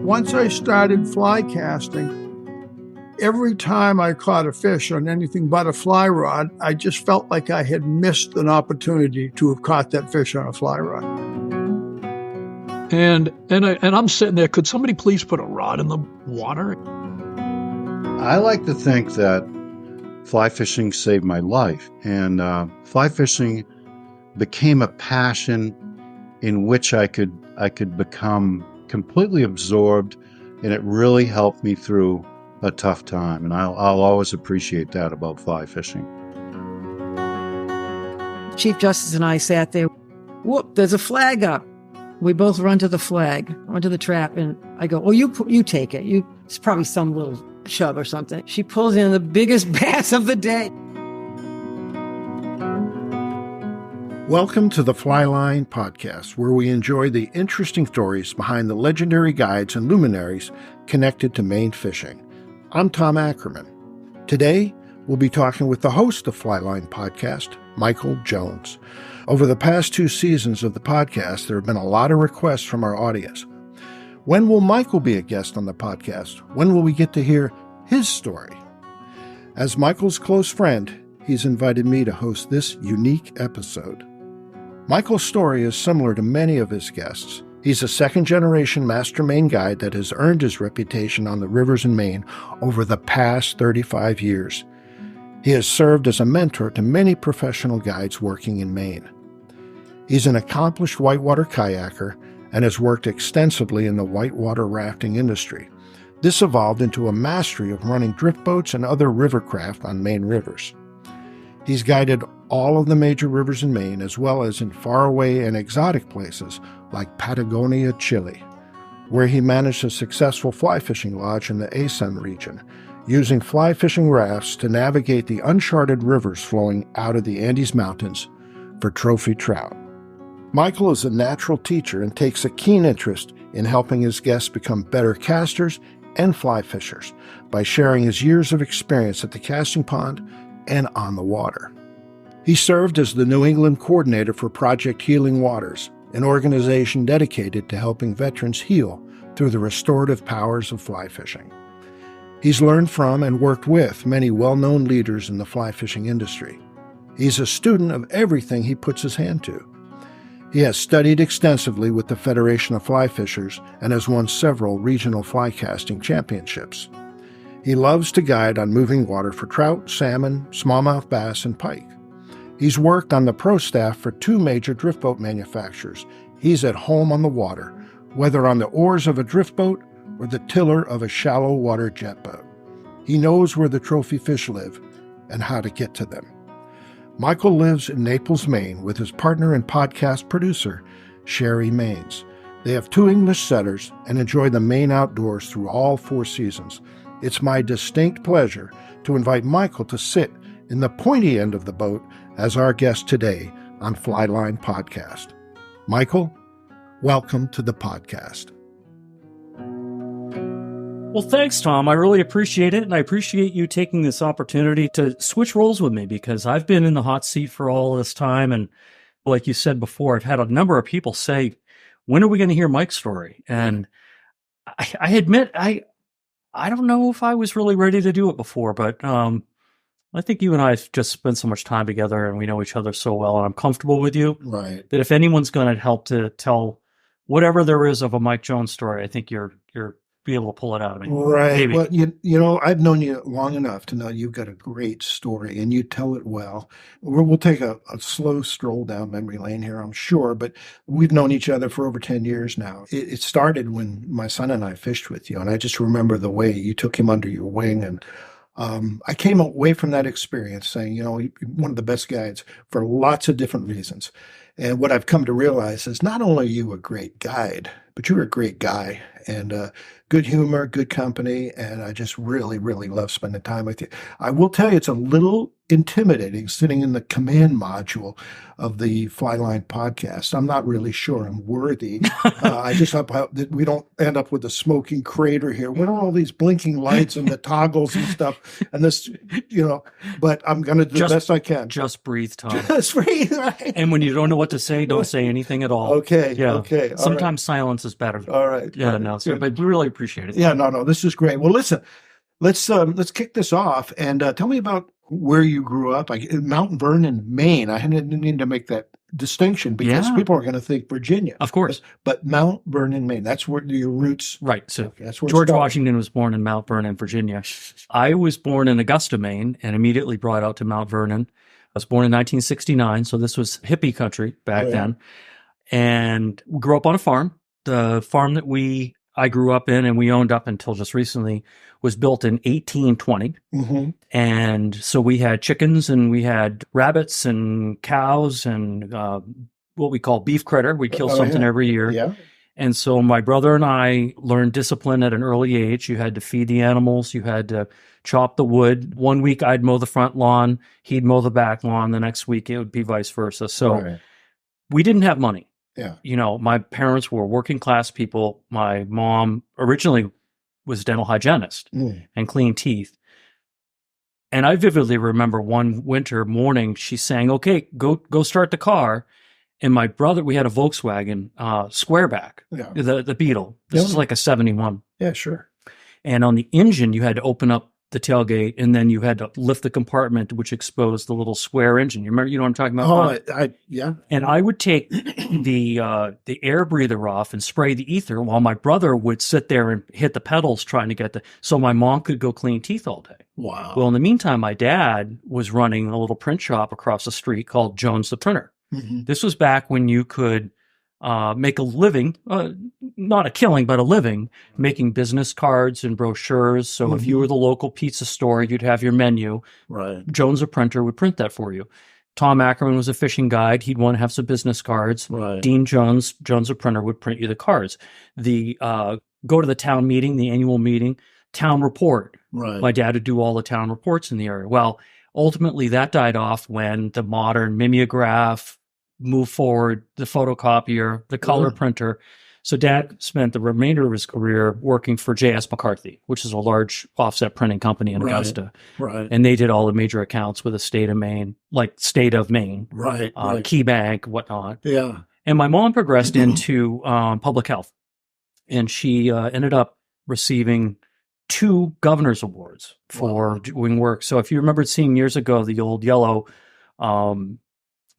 Once I started fly casting, every time I caught a fish on anything but a fly rod, I just felt like I had missed an opportunity to have caught that fish on a fly rod. And I'm sitting there, could somebody please put a rod in the water? I like to think that fly fishing saved my life, and fly fishing became a passion in which I could become completely absorbed, and it really helped me through a tough time, and I'll always appreciate that about fly fishing. Chief Justice and I sat there. Whoop, there's a flag up. We both run to the flag, run to the trap, and I go, "Oh, you take it. It's probably some little chub or something." She pulls in the biggest bass of the day. Welcome to the Flyline Podcast, where we enjoy the interesting stories behind the legendary guides and luminaries connected to Maine fishing. I'm Tom Ackerman. Today, we'll be talking with the host of Flyline Podcast, Michael Jones. Over the past 2 seasons of the podcast, there have been a lot of requests from our audience. When will Michael be a guest on the podcast? When will we get to hear his story? As Michael's close friend, he's invited me to host this unique episode. Michael's story is similar to many of his guests. He's a second-generation master Maine guide that has earned his reputation on the rivers in Maine over the past 35 years. He has served as a mentor to many professional guides working in Maine. He's an accomplished whitewater kayaker and has worked extensively in the whitewater rafting industry. This evolved into a mastery of running drift boats and other river craft on Maine rivers. He's guided all of the major rivers in Maine, as well as in faraway and exotic places like Patagonia, Chile, where he managed a successful fly fishing lodge in the Asen region, using fly fishing rafts to navigate the uncharted rivers flowing out of the Andes Mountains for trophy trout. Michael is a natural teacher and takes a keen interest in helping his guests become better casters and fly fishers by sharing his years of experience at the casting pond and on the water. He served as the New England coordinator for Project Healing Waters, an organization dedicated to helping veterans heal through the restorative powers of fly fishing. He's learned from and worked with many well-known leaders in the fly fishing industry. He's a student of everything he puts his hand to. He has studied extensively with the Federation of Fly Fishers and has won several regional fly casting championships. He loves to guide on moving water for trout, salmon, smallmouth bass, and pike. He's worked on the pro staff for 2 major drift boat manufacturers. He's at home on the water, whether on the oars of a drift boat or the tiller of a shallow water jet boat. He knows where the trophy fish live and how to get to them. Michael lives in Naples, Maine, with his partner and podcast producer, Sherry Maines. They have 2 English setters and enjoy the Maine outdoors through all 4 seasons. It's my distinct pleasure to invite Michael to sit in the pointy end of the boat as our guest today on Flyline Podcast. Michael, welcome to the podcast. Well, thanks, Tom. I really appreciate it, and I appreciate you taking this opportunity to switch roles with me because I've been in the hot seat for all this time, and like you said before, I've had a number of people say, when are we going to hear Mike's story? And I admit, I don't know if I was really ready to do it before, but I think you and I have just spent so much time together and we know each other so well, and I'm comfortable with you. Right. That if anyone's going to help to tell whatever there is of a Mike Jones story, I think you're be able to pull it out of me. Right. Maybe. Well, you know, I've known you long enough to know you've got a great story and you tell it well. We'll take a slow stroll down memory lane here, I'm sure, but we've known each other for over 10 years now. It started when my son and I fished with you, and I just remember the way you took him under your wing, and I came away from that experience saying, you know, you're one of the best guides for lots of different reasons. And what I've come to realize is not only are you a great guide, but you're a great guy, and good humor, good company, and I just really, really love spending time with you. I will tell you, it's a little intimidating sitting in the command module of the Flyline podcast. I'm not really sure I'm worthy. I just hope that we don't end up with a smoking crater here. What are all these blinking lights and the toggles and stuff? And this, but I'm going to do the best I can. Just breathe, Tom. Just breathe, right? And when you don't know what to say, don't say anything at all. Okay. Yeah. Okay. All Sometimes silence is better. All right. Yeah. All right. No. So, but we really appreciate it. Yeah. No. This is great. Well, listen. Let's kick this off and tell me about where you grew up. In Mount Vernon, Maine. I didn't need to make that distinction because people are going to think Virginia, of course. But Mount Vernon, Maine. That's where your roots. Right. So that's where George Washington was born in Mount Vernon, Virginia. I was born in Augusta, Maine, and immediately brought out to Mount Vernon. I was born in 1969, so this was hippie country back then, and we grew up on a farm. The farm that I grew up in and we owned up until just recently was built in 1820. Mm-hmm. And so we had chickens and we had rabbits and cows and what we call beef critter. We'd kill something every year. Yeah. And so my brother and I learned discipline at an early age. You had to feed the animals. You had to chop the wood. One week I'd mow the front lawn. He'd mow the back lawn. The next week it would be vice versa. So we didn't have money. Yeah. My parents were working class people. My mom originally was a dental hygienist and cleaned teeth. And I vividly remember one winter morning, she sang, "Okay, go start the car." And my brother, we had a Volkswagen Squareback, the Beetle. This is like a 71. Yeah, sure. And on the engine, you had to open up the tailgate, and then you had to lift the compartment, which exposed the little square engine. You remember, what I'm talking about? Oh, yeah. And I would take the air breather off and spray the ether while my brother would sit there and hit the pedals trying to get so my mom could go clean teeth all day. Wow. Well, in the meantime, my dad was running a little print shop across the street called Jones the Printer. Mm-hmm. This was back when you could make a living, not a killing, but a living, making business cards and brochures. So if you were the local pizza store, you'd have your menu. Right. Jones, a printer, would print that for you. Tom Ackerman was a fishing guide. He'd want to have some business cards. Right. Dean Jones, a printer, would print you the cards. The go to the town meeting, the annual meeting, town report. Right. My dad would do all the town reports in the area. Well, ultimately that died off when the modern mimeograph moved forward, the photocopier, the color printer. So Dad spent the remainder of his career working for J.S. McCarthy, which is a large offset printing company in Augusta. Right. And they did all the major accounts with the state of Maine, like state of Maine, Right. Key Bank, whatnot. Yeah. And my mom progressed into public health, and she ended up receiving 2 governor's awards for doing work. So if you remember seeing years ago, the old yellow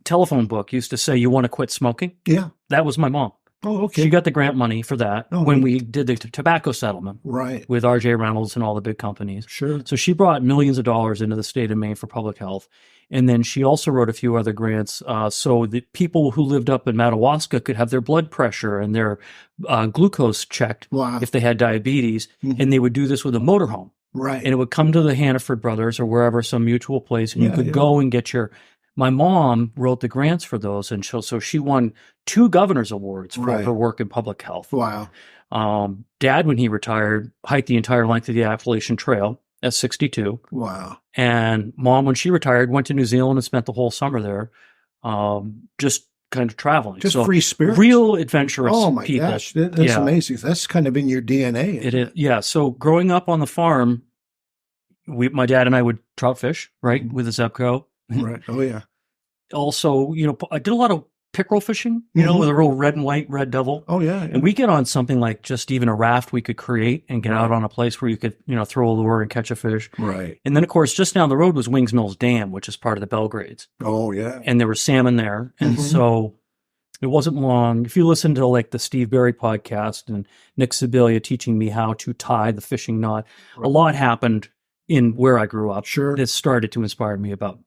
telephone book used to say, "You want to quit smoking?" Yeah. That was my mom. Oh, okay. She got the grant money for that when we did the tobacco settlement with R.J. Reynolds and all the big companies. Sure. So she brought millions of dollars into the state of Maine for public health. And then she also wrote a few other grants so that people who lived up in Madawaska could have their blood pressure and their glucose checked if they had diabetes. Mm-hmm. And they would do this with a motorhome. Right. And it would come to the Hannaford Brothers or wherever, some mutual place, and you could go and get your... My mom wrote the grants for those, and so she won 2 governor's awards for her work in public health. Wow. Dad, when he retired, hiked the entire length of the Appalachian Trail at 62. Wow. And Mom, when she retired, went to New Zealand and spent the whole summer there, just kind of traveling. Just free spirit. Real adventurous people. Oh, my gosh. That's amazing. That's kind of in your DNA. It is. Yeah. So growing up on the farm, my dad and I would trout fish, with a Zebco. Right. Oh, yeah. Also, I did a lot of pickerel fishing, with a real red and white red devil. Oh, yeah. And we get on something like just even a raft we could create and get out on a place where you could, throw a lure and catch a fish. Right. And then, of course, just down the road was Wings Mills Dam, which is part of the Belgrades. Oh, yeah. And there was salmon there. And so it wasn't long. If you listen to like the Steve Berry podcast and Nick Sibilia teaching me how to tie the fishing knot, a lot happened in where I grew up. Sure. That started to inspire me about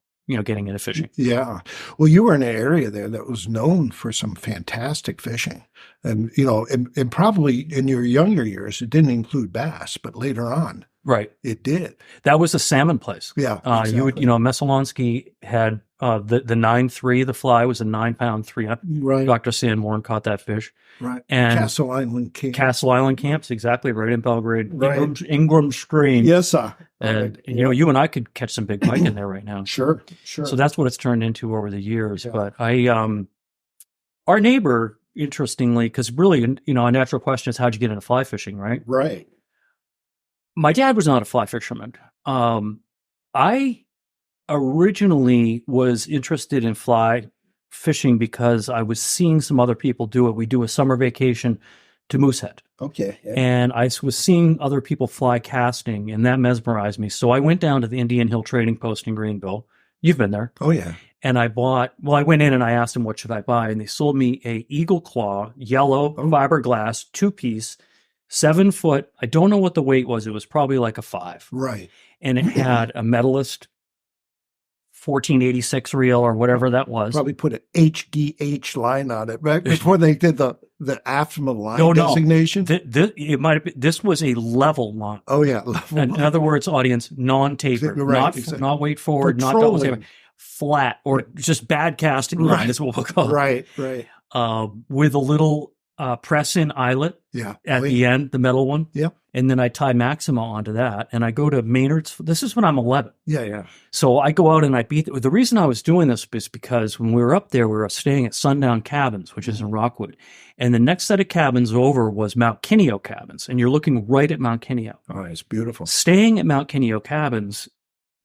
getting into fishing. Yeah. Well, you were in an area there that was known for some fantastic fishing. And, and probably in your younger years, it didn't include bass, but later on. Right. It did. That was a salmon place. Yeah. You would, Mesolonsky had the 9.3, the fly was a 9-pound 300. Right. Dr. Sanborn caught that fish. Right. And Castle Island Camp. Castle Island camps, exactly, right in Belgrade. Right. Ingram Stream. Yes, sir. And, you and I could catch some big pike in there right now. Sure. So that's what it's turned into over the years. Yeah. But our neighbor, interestingly, because really, a natural question is how'd you get into fly fishing, right? Right. My dad was not a fly fisherman. I originally was interested in fly fishing because I was seeing some other people do it. We do a summer vacation to Moosehead. Okay. Yeah. And I was seeing other people fly casting, and that mesmerized me. So I went down to the Indian Hill Trading Post in Greenville. You've been there. Oh, yeah. And I went in and I asked them, what should I buy? And they sold me a Eagle Claw, yellow fiberglass, 2-piece, 7 foot. I don't know what the weight was. It was probably like a 5. Right. And it had a Medalist 1486 reel or whatever that was. Probably put an HDH line on it, right? Before they did the Afterman line designation. It might have been, this was a level line. Oh, yeah. In other words, audience, non-tapered, Right, not weight forward, not double tapered, flat, or just bad casting line is what we'll call it. Right. With a little press-in eyelet at the end, the metal one. Yep. And then I tie Maxima onto that, and I go to Maynard's. This is when I'm 11. Yeah. So I go out and I beat. The reason I was doing this is because when we were up there, we were staying at Sundown Cabins, which is in Rockwood. And the next set of cabins over was Mount Kineo Cabins. And you're looking right at Mount Kineo. Oh, it's beautiful. Staying at Mount Kineo Cabins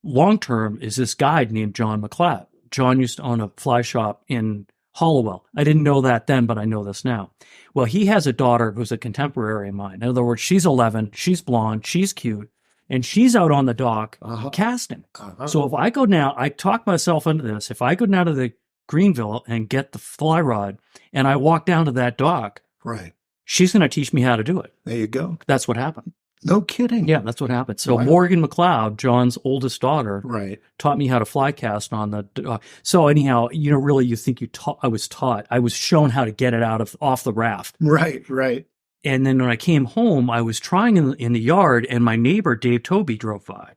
long-term is this guide named John McLeod. John used to own a fly shop in Hollowell. I didn't know that then, but I know this now. Well, he has a daughter who's a contemporary of mine. In other words, she's 11, she's blonde, she's cute, and she's out on the dock casting. So if I go now, I talk myself into this. If I go down to the Greenville and get the fly rod and I walk down to that dock, right, she's going to teach me how to do it. There you go. That's what happened. No kidding. Yeah, that's what happened. So Morgan McLeod, John's oldest daughter, taught me how to fly cast on the. So anyhow, really, you think I was taught. I was shown how to get it off the raft. Right. And then when I came home, I was trying in the yard, and my neighbor Dave Toby drove by,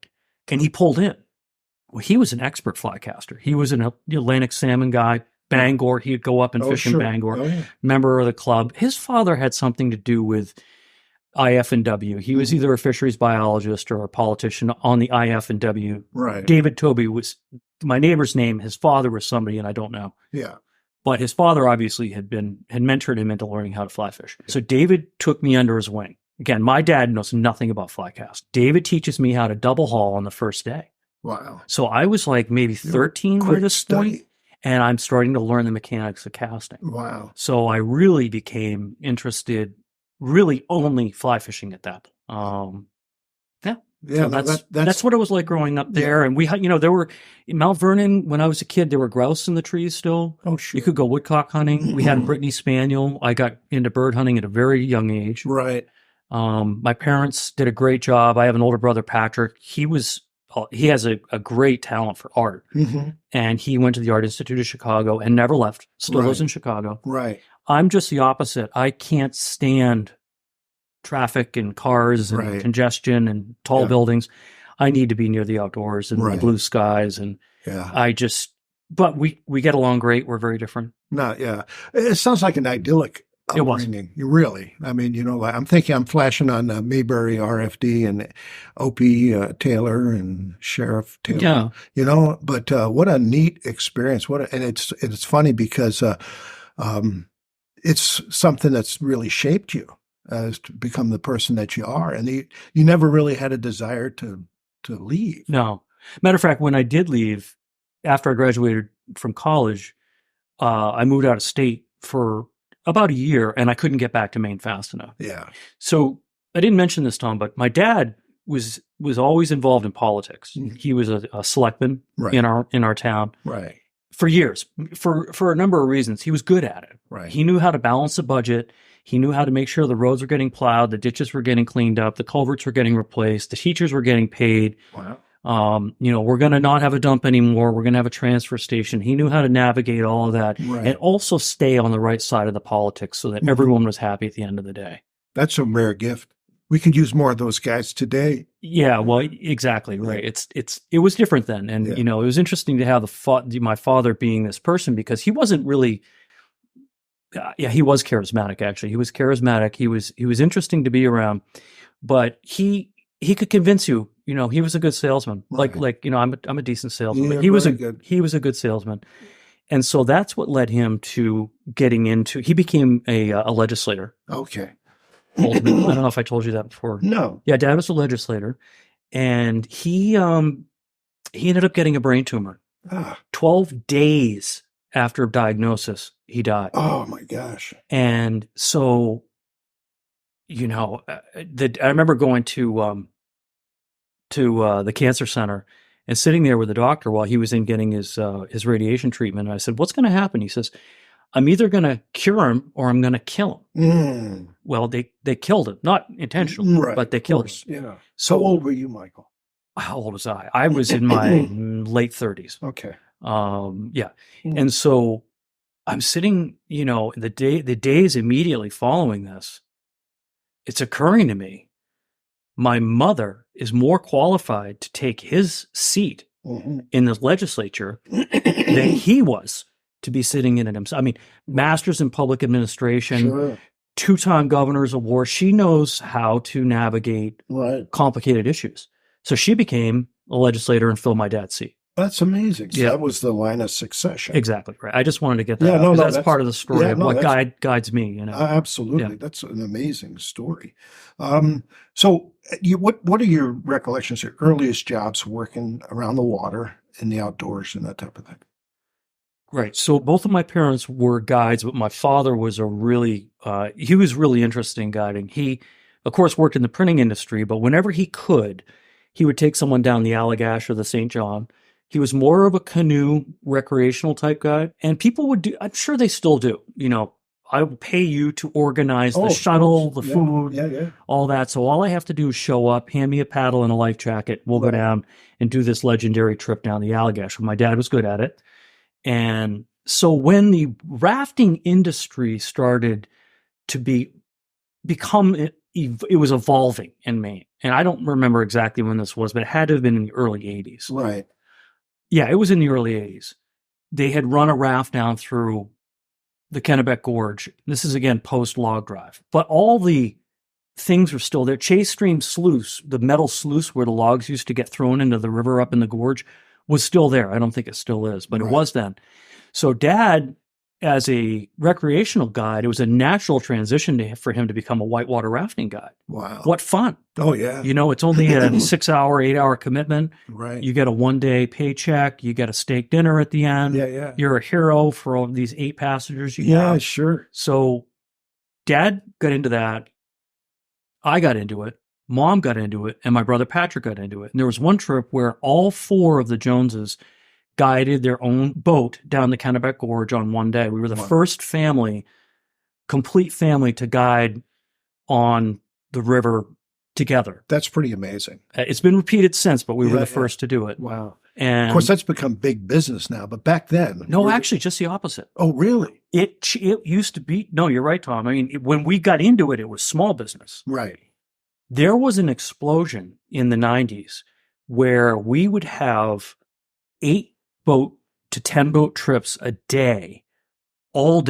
and he pulled in. Well, he was an expert fly caster. He was an Atlantic salmon guy. Bangor, he'd go up and fish in Bangor. Member of the club. His father had something to do with IF&W. He was either a fisheries biologist or a politician on the IF&W. Right. David Toby was my neighbor's name. His father was somebody, and I don't know. Yeah. But his father obviously had mentored him into learning how to fly fish. So David took me under his wing. Again, my dad knows nothing about fly cast. David teaches me how to double haul on the first day. Wow. So I was like maybe 13 by this point, and I'm starting to learn the mechanics of casting. Wow. So I really became interested really only fly fishing at that. So that's what it was like growing up there. And we had, there were in Mount Vernon when I was a kid, there were grouse in the trees still. Oh, sure. You could go woodcock hunting. We had a Brittany Spaniel. I got into bird hunting at a very young age. Right. My parents did a great job. I have an older brother, Patrick. He has a great talent for art. Mm-hmm. And he went to the Art Institute of Chicago and never left. Still lives in Chicago. Right. I'm just the opposite. I can't stand traffic and cars and congestion and tall buildings. I need to be near the outdoors and the blue skies. And but we get along great. We're very different. It sounds like an idyllic upbringing. It was. Really. I mean, I'm thinking I'm flashing on Mayberry RFD and Opie Taylor and Sheriff Taylor. Yeah. But what a neat experience. And it's funny because it's something that's really shaped you as to become the person that you are. And you never really had a desire to leave. No. Matter of fact, when I did leave, after I graduated from college, I moved out of state for about a year, and I couldn't get back to Maine fast enough. Yeah. So I didn't mention this, Tom, but my dad was always involved in politics. Mm-hmm. He was a selectman in our town. Right. For years, for a number of reasons. He was good at it. Right. He knew how to balance the budget. He knew how to make sure the roads were getting plowed, the ditches were getting cleaned up, the culverts were getting replaced, the teachers were getting paid. Wow. We're going to not have a dump anymore. We're going to have a transfer station. He knew how to navigate all of that and also stay on the right side of the politics so that everyone was happy at the end of the day. That's a rare gift. We could use more of those guys today. Yeah, well, exactly right. It was different then, and Yeah. it was interesting to have my father being this person because he wasn't really. He was charismatic. Actually, he was charismatic. He was interesting to be around, but he could convince you. He was a good salesman. Right. Like I'm a decent salesman. Yeah, But he was good. he was a good salesman, and so that's what led him to getting into. He became a legislator. Okay. Ultimately, I don't know if I told you that before. No. Yeah, Dad was a legislator, and he ended up getting a brain tumor. 12 days after diagnosis, he died. Oh my gosh. And so, I remember going to the cancer center and sitting there with the doctor while he was in getting his radiation treatment. And I said, "What's going to happen?" He says, "I'm either going to cure him or I'm going to kill him." Well, they killed him, not intentionally, Right, but they killed him. Yeah. So How old were you, Michael? How old was I? I was in my late 30s. Okay. Yeah. And so I'm sitting, the days immediately following this, it's occurring to me, my mother is more qualified to take his seat in the legislature than he was to be sitting in it himself. I mean, master's in public administration, Sure. 2-time governor's award. She knows how to navigate Right. complicated issues. So she became a legislator and filled my dad's seat. That's amazing. So Yeah. that was the line of succession. Exactly right. I just wanted to get that. Yeah, out, no, 'cause no, that's part of the story yeah, of no, what that's- guides me. Absolutely. Yeah. That's an amazing story. So what are your recollections, your earliest jobs working around the water in the outdoors and that type of thing? Right. So both of my parents were guides, but my father was he was really interested in guiding. He, of course, worked in the printing industry, but whenever he could, he would take someone down the Allagash or the St. John. He was more of a canoe recreational type guy, and people would do, I'm sure they still do, I will pay you to organize the of shuttle, course. the Yeah, food, Yeah. all that. So all I have to do is show up, hand me a paddle and a life jacket. We'll go Right. down and do this legendary trip down the Allagash. My dad was good at it. And so when the rafting industry started to become, it was evolving in Maine. And I don't remember exactly when this was, but it had to have been in the early 80s. Right. Yeah, it was in the early 80s. They had run a raft down through the Kennebec Gorge. This is, again, post-log drive. But all the things were still there. Chase Stream Sluice, the metal sluice where the logs used to get thrown into the river up in the gorge, was still there. I don't think it still is, but Right. it was then. So Dad, as a recreational guide, it was a natural transition for him to become a whitewater rafting guide. Wow. What fun. Oh, yeah. It's only a 6-hour, 8-hour commitment. Right. You get a 1-day paycheck. You get a steak dinner at the end. Yeah. You're a hero for all these 8 passengers you Yeah, have. sure. So Dad got into that. I got into it. Mom got into it. And my brother Patrick got into it. And there was one trip where all 4 of the Joneses guided their own boat down the Kennebec Gorge on one day. We were the Wow. first complete family to guide on the river together. That's pretty amazing. It's been repeated since, but we were Yeah, the first to do it. Wow. And Of course, that's become big business now, but back then. no, actually, just the opposite. Oh, really? It used to be. No, you're right, Tom. I mean, when we got into it, it was small business. Right. There was an explosion in the 90s where we would have 8 boat to 10 boat trips a day, all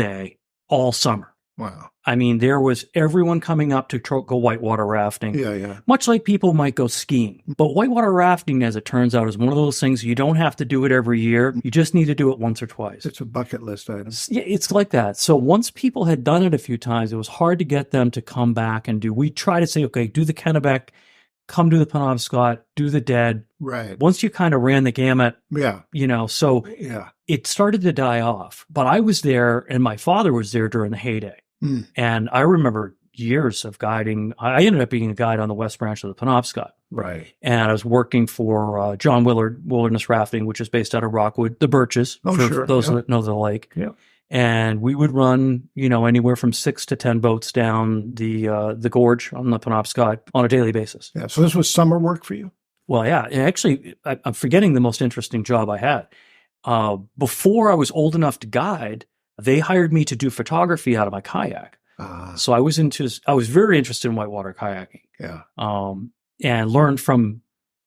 summer. Wow. I mean, there was everyone coming up to go whitewater rafting. Yeah. Much like people might go skiing. But whitewater rafting, as it turns out, is one of those things you don't have to do it every year. You just need to do it once or twice. It's a bucket list item. Yeah, it's like that. So once people had done it a few times, it was hard to get them to come back and do. We try to say, okay, do the Kennebec, come do the Penobscot, do the Dead. Right. Once you kind of ran the gamut, Yeah. so Yeah. it started to die off. But I was there and my father was there during the heyday. And I remember years of guiding. I ended up being a guide on the West Branch of the Penobscot. Right. And I was working for John Willard Wilderness Rafting, which is based out of Rockwood, the Birches, Oh, for sure. those Yeah. that know the lake. Yeah. And we would run, anywhere from 6 to 10 boats down the gorge on the Penobscot on a daily basis. Yeah. So this was summer work for you? Well, yeah. And actually, I'm forgetting the most interesting job I had. Before I was old enough to guide, they hired me to do photography out of my kayak. So I was very interested in whitewater kayaking. Yeah. And learned from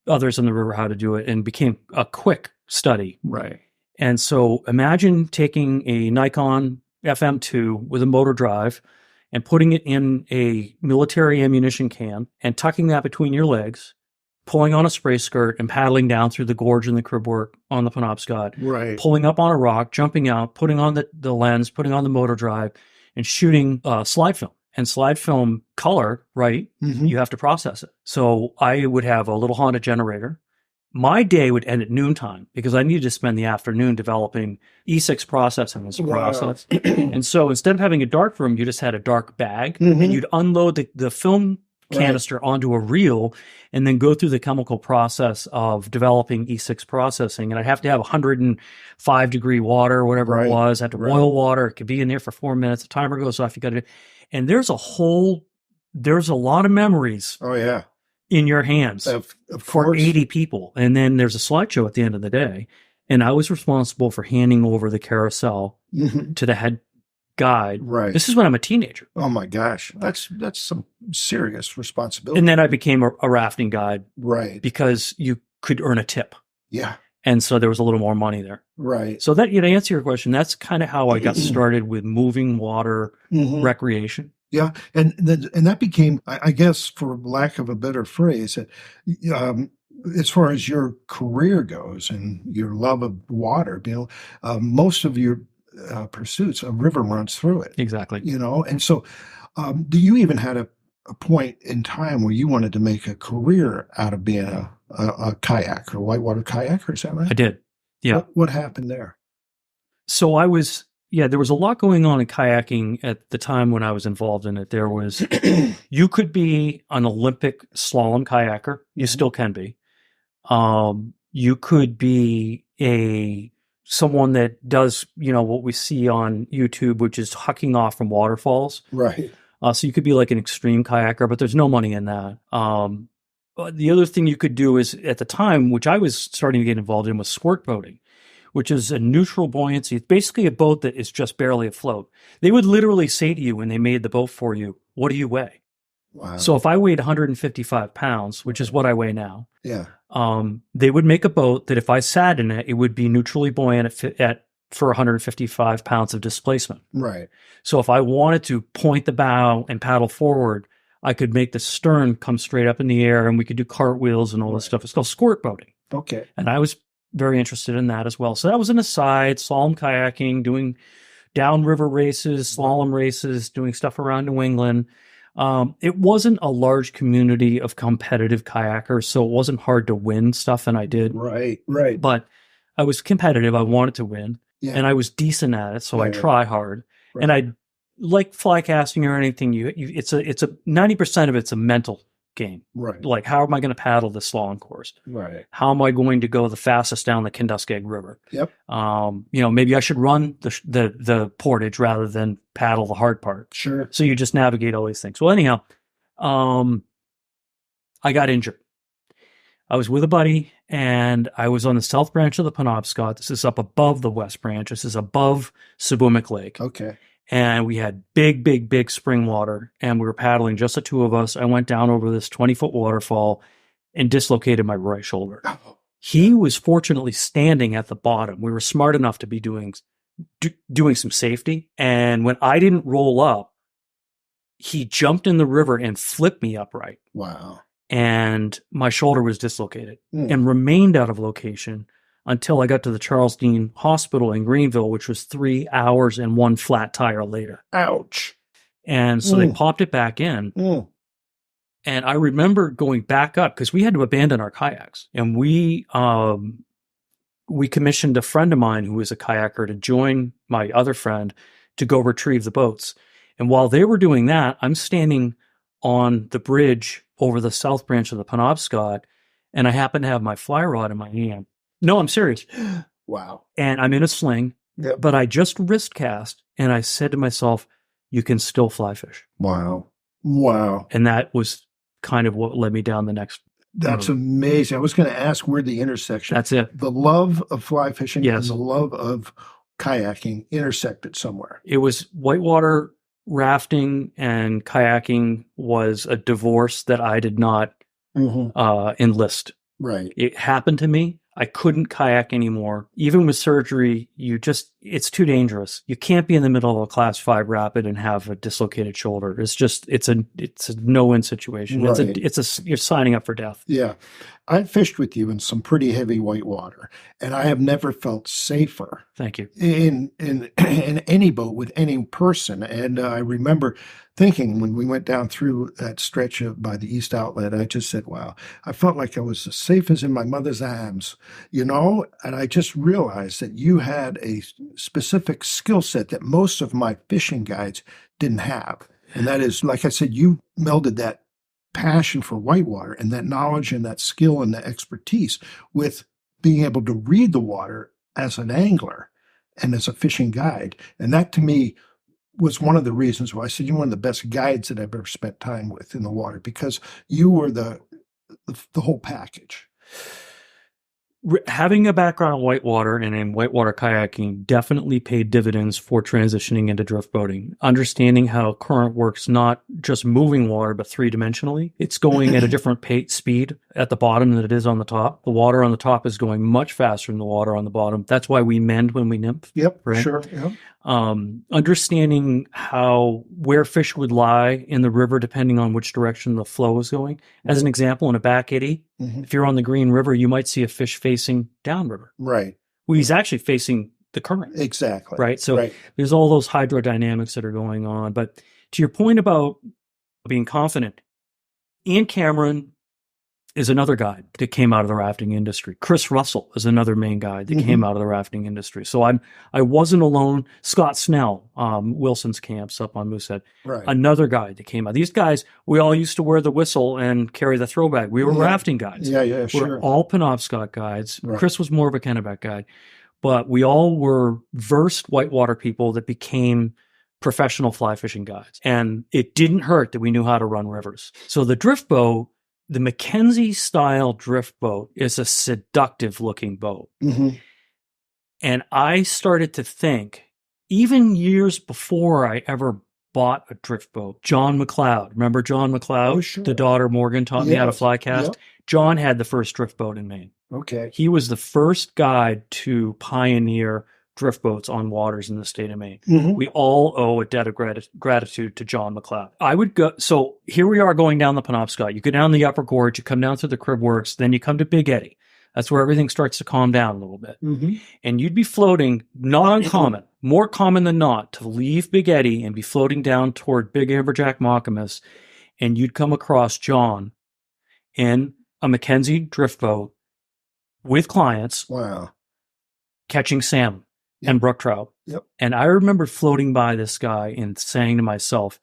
others in the river how to do it, and became a quick study. Right. And so imagine taking a Nikon FM2 with a motor drive and putting it in a military ammunition can and tucking that between your legs, pulling on a spray skirt and paddling down through the gorge and the crib work on the Penobscot, Right. pulling up on a rock, jumping out, putting on the lens, putting on the motor drive, and shooting slide film. And slide film color, right? Mm-hmm. You have to process it. So I would have a little Honda generator. My day would end at noontime because I needed to spend the afternoon developing E6 processing as a process. And so instead of having a dark room, you just had a dark bag, and you'd unload the film canister onto a reel and then go through the chemical process of developing E6 processing. And I'd have to have 105-degree water, whatever it was. I had to boil water. It could be in there for 4 minutes. The timer goes off. You got to, and there's a lot of memories. Oh, yeah. In your hands Of for course. 80 people. And then there's a slideshow at the end of the day. And I was responsible for handing over the carousel to the head guide. Right. This is when I'm a teenager. Oh my gosh. That's some serious responsibility. And then I became a rafting guide right. because you could earn a tip. Yeah. And so there was a little more money there. Right. So that, to answer your question, that's kind of how I got started with moving water recreation. Yeah, and that became, I guess, for lack of a better phrase, as far as your career goes and your love of water, most of your pursuits, a river runs through it. Exactly. And so, do you even had a point in time where you wanted to make a career out of being a kayaker, a whitewater kayaker? Is that right? I did. Yeah. What happened there? So there was a lot going on in kayaking at the time when I was involved in it. There was, you could be an Olympic slalom kayaker. You still can be. You could be someone that does, what we see on YouTube, which is hucking off from waterfalls. Right. So you could be like an extreme kayaker, but there's no money in that. The other thing you could do is, at the time, which I was starting to get involved in, was squirt boating, which is a neutral buoyancy. It's basically a boat that is just barely afloat. They would literally say to you when they made the boat for you, "What do you weigh?" Wow. So if I weighed 155 pounds, which is what I weigh now, Yeah. they would make a boat that if I sat in it, it would be neutrally buoyant for 155 pounds of displacement. Right. So if I wanted to point the bow and paddle forward, I could make the stern come straight up in the air, and we could do cartwheels and all this stuff. It's called squirt boating. Okay. And I was very interested in that as well. So that was an aside, slalom kayaking, doing downriver races, slalom races, doing stuff around New England. It wasn't a large community of competitive kayakers, so it wasn't hard to win stuff, and I did. Right. But I was competitive. I wanted to win, Yeah. and I was decent at it, so I Right. try hard. Right. And I like fly casting or anything. It's a 90% of it's a mental game. Right. Like, how am I going to paddle this slalom course? Right. How am I going to go the fastest down the Kenduskeag River? Yep. Maybe I should run the portage rather than paddle the hard part. Sure. So you just navigate all these things. Well, anyhow, I got injured. I was with a buddy, and I was on the south branch of the Penobscot. This is up above the west branch. This is above Subumic Lake. Okay. And we had big spring water, and we were paddling, just the two of us. I went down over this 20-foot waterfall and dislocated my right shoulder. He was fortunately standing at the bottom. We were smart enough to be doing some safety. And when I didn't roll up, he jumped in the river and flipped me upright. Wow. And my shoulder was dislocated and remained out of location until I got to the Charles Dean Hospital in Greenville, which was 3 hours and one flat tire later. Ouch. And so they popped it back in. And I remember going back up because we had to abandon our kayaks. And we commissioned a friend of mine who was a kayaker to join my other friend to go retrieve the boats. And while they were doing that, I'm standing on the bridge over the south branch of the Penobscot, and I happen to have my fly rod in my hand. No, I'm serious. Wow. And I'm in a sling, but I just wrist cast, and I said to myself, you can still fly fish. Wow. Wow. And that was kind of what led me down the next. That's amazing. I was going to ask where the intersection. That's it. The love of fly fishing Yes. and the love of kayaking intersected somewhere. It was whitewater rafting and kayaking was a divorce that I did not enlist. Right. It happened to me. I couldn't kayak anymore. Even with surgery, it's too dangerous. You can't be in the middle of a class 5 rapid and have a dislocated shoulder. It's a no-win situation. Right. You're signing up for death. Yeah. I fished with you in some pretty heavy whitewater, and I have never felt safer Thank you. in any boat with any person. And I remember thinking when we went down through that stretch by the East Outlet, I just said, wow, I felt like I was as safe as in my mother's arms, and I just realized that you had a specific skill set that most of my fishing guides didn't have. And that is, like I said, you melded that passion for whitewater and that knowledge and that skill and the expertise with being able to read the water as an angler and as a fishing guide. And that to me was one of the reasons why I said you're one of the best guides that I've ever spent time with in the water, because you were the whole package. Having a background in whitewater and in whitewater kayaking definitely paid dividends for transitioning into drift boating. Understanding how current works, not just moving water, but 3-dimensionally. It's going at a different speed at the bottom than it is on the top. The water on the top is going much faster than the water on the bottom. That's why we mend when we nymph. Yep, right? sure. Yep. Understanding where fish would lie in the river depending on which direction the flow is going. As an example, in a back eddy, if you're on the Green River, you might see a fish facing downriver. Right. Well, he's actually facing the current. Exactly. Right. So there's all those hydrodynamics that are going on. But to your point about being confident, Ian Cameron is another guide that came out of the rafting industry. Chris Russell is another main guide that came out of the rafting industry. So I wasn't alone. Scott Snell, Wilson's camps up on Moosehead, another guide that came out. These guys, we all used to wear the whistle and carry the throw bag. We were rafting guides. Yeah, sure. We're all Penobscot guides. Right. Chris was more of a Kennebec guide. But we all were versed whitewater people that became professional fly fishing guides. And it didn't hurt that we knew how to run rivers. So the drift boat, the Mackenzie style drift boat, is a seductive looking boat. And I started to think, even years before I ever bought a drift boat, John McLeod, remember John McLeod? Oh, sure. The daughter Morgan taught me how to fly cast. Yep. John had the first drift boat in Maine. Okay. He was the first guide to pioneer drift boats on waters in the state of Maine. We all owe a debt of gratitude to John McLeod. I would go, so here we are going down the Penobscot. You go down the upper gorge, you come down through the Crib Works, then you come to Big Eddy. That's where everything starts to calm down a little bit. And you'd be floating, not uncommon, more common than not, to leave Big Eddy and be floating down toward Big Amberjack Mockamus, and you'd come across John in a Mackenzie drift boat with clients. Wow. Catching salmon and brook trout. And I remember floating by this guy and saying to myself,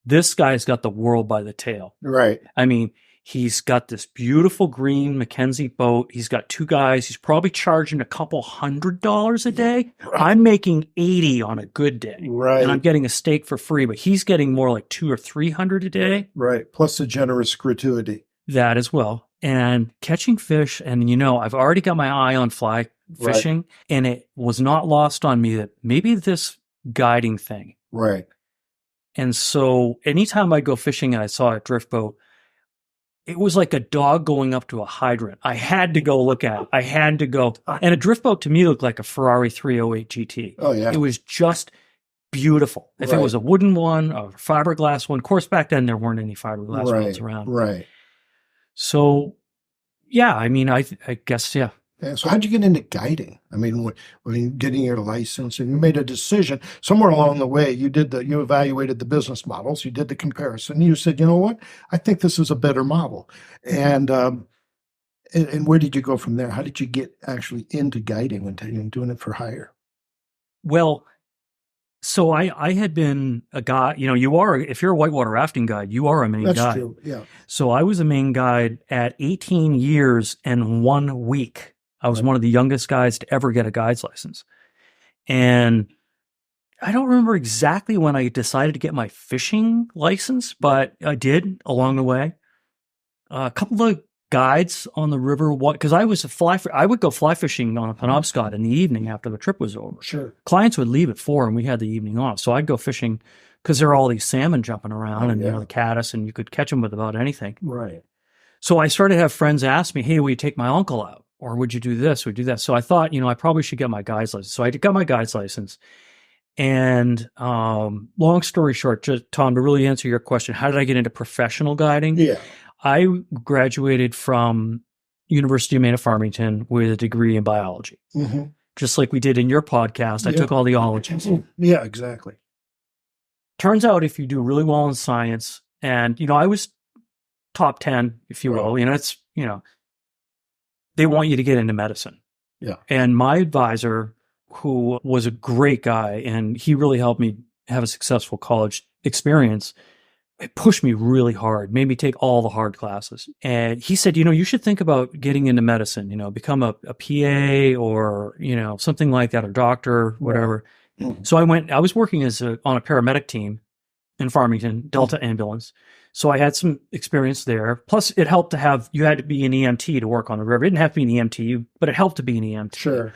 this guy's got the world by the tail. Right. I mean, he's got this beautiful green Mackenzie boat. He's got 2 guys. He's probably charging a couple $100 a day. I'm making 80 on a good day. Right. And I'm getting a steak for free, but he's getting more like 200 or 300 a day. Right. Plus a generous gratuity. That as well. And catching fish. And, I've already got my eye on fly fishing, and it was not lost on me that maybe this guiding thing. Right. And so anytime I'd go fishing and I saw a drift boat, it was like a dog going up to a hydrant. I had to go look at it. I had to go. And a drift boat to me looked like a Ferrari 308 GT. Oh, yeah. It was just beautiful. If it was a wooden one or a fiberglass one, of course, back then there weren't any fiberglass ones around. Right. So, yeah, I mean, I guess, yeah. Yeah, so how'd you get into guiding? I mean, when getting your license, and you made a decision somewhere along the way, you evaluated the business models, you did the comparison, you said, you know what, I think this is a better model. And where did you go from there? How did you get actually into guiding and doing it for hire? Well, so I had been a guy, if you're a whitewater rafting guide, you are a main guide. That's true, yeah. So I was a main guide at 18 years and 1 week. I was one of the youngest guys to ever get a guide's license. And I don't remember exactly when I decided to get my fishing license, but I did along the way. A couple of guides on the river, because I would go fly fishing on a Penobscot in the evening after the trip was over. Sure. Clients would leave at 4 and we had the evening off. So I'd go fishing a because there are all these salmon jumping around and, yeah. the caddis, and you could catch them with about anything. Right. So I started to have friends ask me, hey, will you take my uncle out? Or would you do this? Would you do that? So I thought, I probably should get my guide's license. So I got my guide's license. And long story short, just, Tom, to really answer your question, how did I get into professional guiding? Yeah. I graduated from University of Maine Farmington with a degree in biology. Mm-hmm. Just like we did in your podcast. I took all the ologies. Yeah, exactly. Turns out if you do really well in science, and, I was top 10, if you will, it's, they want you to get into medicine. Yeah. And my advisor, who was a great guy, and he really helped me have a successful college experience, it pushed me really hard, made me take all the hard classes. And he said, you should think about getting into medicine, become a PA or, something like that, or doctor, whatever. Right. Mm-hmm. So I was working on a paramedic team in Farmington, Delta Ambulance. So I had some experience there. Plus, it helped to have, you had to be an EMT to work on the river. It didn't have to be an EMT, but it helped to be an EMT. Sure.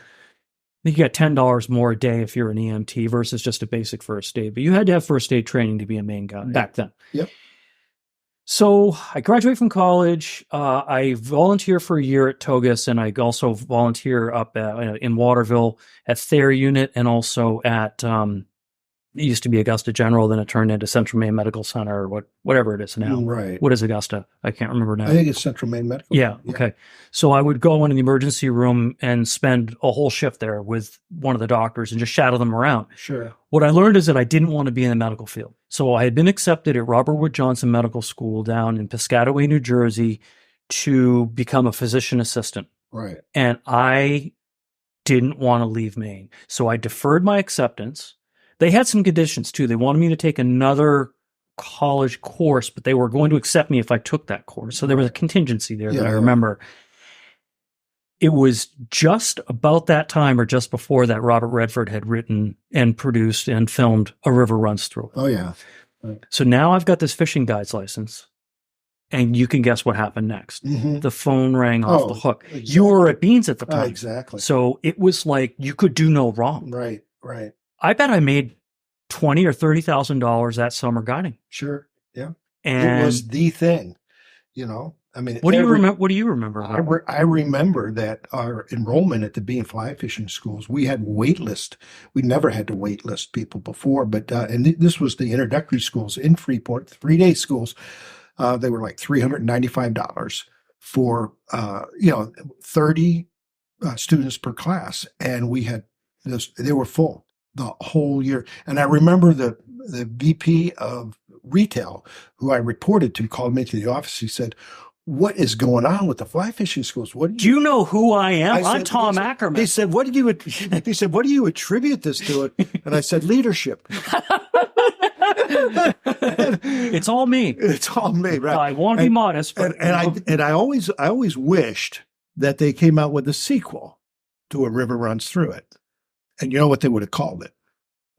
You get $10 more a day if you're an EMT versus just a basic first aid. But you had to have first aid training to be a Maine guy back then. Yep. So I graduate from college. I volunteer for a year at Togus, and I also volunteer up in Waterville at Thayer Unit, and also at it used to be Augusta General, then it turned into Central Maine Medical Center, or whatever it is now. Right. What is Augusta? I can't remember now. I think it's Central Maine Medical. Yeah. Okay. So I would go into the emergency room and spend a whole shift there with one of the doctors and just shadow them around. Sure. What I learned is that I didn't want to be in the medical field. So I had been accepted at Robert Wood Johnson Medical School down in Piscataway, New Jersey, to become a physician assistant. Right. And I didn't want to leave Maine. So I deferred my acceptance. They had some conditions too. They wanted me to take another college course, but they were going to accept me if I took that course. So there was a contingency there that I remember. It was just about that time, or just before that, Robert Redford had written and produced and filmed A River Runs Through It. Oh, yeah. Right. So now I've got this fishing guide's license, and you can guess what happened next. Mm-hmm. The phone rang off the hook. Exactly. You were at Beans at the time. Exactly. So it was like you could do no wrong. Right. Right. I bet I made $20,000 or $30,000 that summer guiding. Sure. Yeah. And it was the thing, I mean, what do you remember? What do you remember? I remember that our enrollment at the Bee and Fly Fishing schools, we had wait list. We never had to wait list people before, but and this was the introductory schools in Freeport, 3-day schools. They were like $395 for 30 students per class, and we had this. They were full the whole year. And I remember the VP of retail, who I reported to, called me to the office. He said, "What is going on with the fly fishing schools? What do you know who I am? I'm Tom Ackerman." He said, "What do you?" He said, "What do you attribute this to?" And I said, "Leadership." It's all me. It's all me, right? I want to be modest, but I always wished that they came out with a sequel to A River Runs Through It. And you know what they would have called it?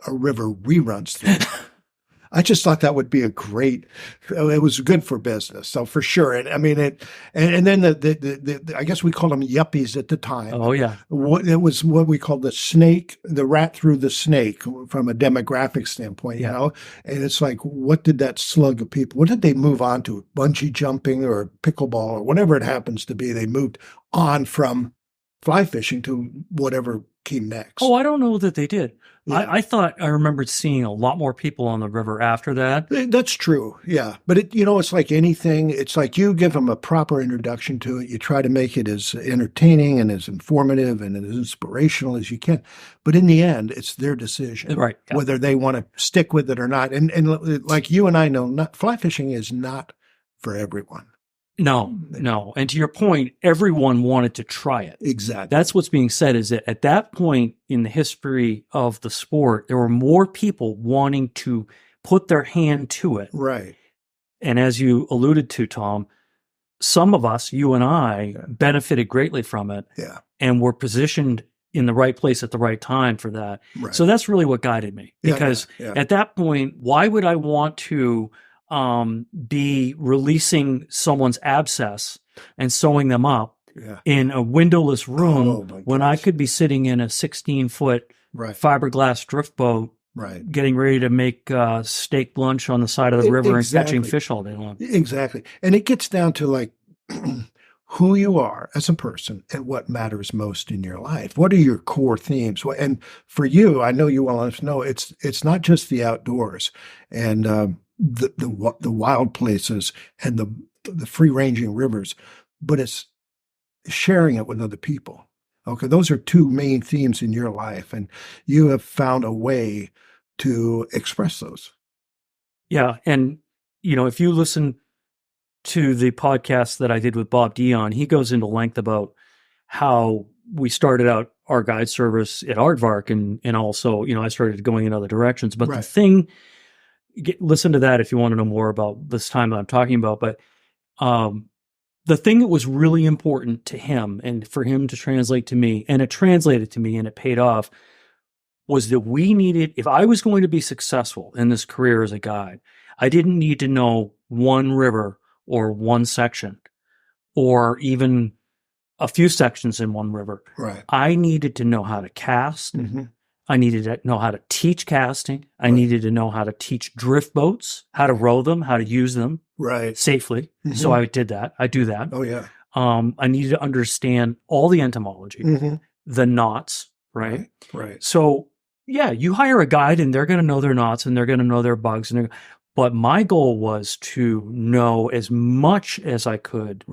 A River Reruns Through It. I just thought that would be it was good for business. So for sure. And I mean, and then the I guess we called them yuppies at the time. Oh yeah. It was what we called the rat through the snake from a demographic standpoint, And it's like, what did that slug of people, what did they move on to? Bungee jumping or pickleball or whatever it happens to be. They moved on from fly fishing to whatever came next. Oh, I don't know that they did. Yeah. I thought I remembered seeing a lot more people on the river after that. That's true. Yeah. But it's like anything. It's like you give them a proper introduction to it. You try to make it as entertaining and as informative and as inspirational as you can. But in the end, it's their decision, right? Yeah. Whether they want to stick with it or not. And like you and I know, fly fishing is not for everyone. No. And to your point, everyone wanted to try it. Exactly. That's what's being said, is that at that point in the history of the sport, there were more people wanting to put their hand to it. Right. And as you alluded to, Tom, some of us, you and I, benefited greatly from it. Yeah. And were positioned in the right place at the right time for that. Right. So that's really what guided me. Because at that point, why would I want to be releasing someone's abscess and sewing them up in a windowless room when I could be sitting in a 16-foot fiberglass drift boat Right. getting ready to make steak lunch on the side of the river and catching Exactly. fish all day long. Exactly. And it gets down to like who you are as a person and what matters most in your life. What are your core themes? And for you, I know you well enough to know it's not just the outdoors and the wild places and the free ranging rivers, but it's sharing it with other people. Okay, those are two main themes in your life, and you have found a way to express those. Yeah. And, if you listen to the podcast that I did with Bob Dion, he goes into length about how we started out our guide service at Aardvark and also, I started going in other directions. But the thing, listen to that if you want to know more about this time that I'm talking about. But the thing that was really important to him and for him to translate to me, and it translated to me and it paid off, was that we needed, if I was going to be successful in this career as a guide, I didn't need to know one river or one section or even a few sections in one river. Right. I needed to know how to cast. Mm-hmm. I needed to know how to teach casting. I needed to know how to teach drift boats, how to row them, how to use them safely. Mm-hmm. So I did that. I do that. Oh, yeah. I needed to understand all the entomology, the knots, right? Right. So, yeah, you hire a guide and they're going to know their knots and they're going to know their bugs. But my goal was to know as much as I could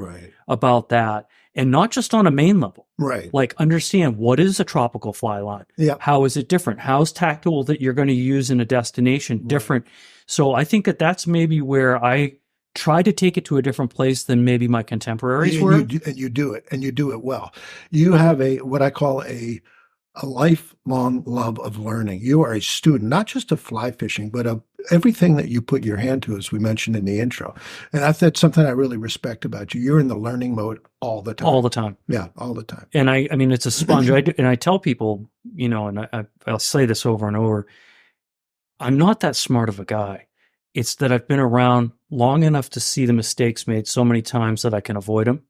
about that. And not just on a main level. Right. Like understand what is a tropical fly line? Yeah. How is it different? How's tactile that you're going to use in a destination different? So I think that's maybe where I try to take it to a different place than maybe my contemporaries were. And you do it, and you do it well. You have what I call a lifelong love of learning. You are a student, not just of fly fishing, but of everything that you put your hand to, as we mentioned in the intro. And that's something I really respect about you. You're in the learning mode all the time. All the time. Yeah, all the time. And I mean, it's a sponge. And I tell people, and I'll say this over and over, I'm not that smart of a guy. It's that I've been around long enough to see the mistakes made so many times that I can avoid them.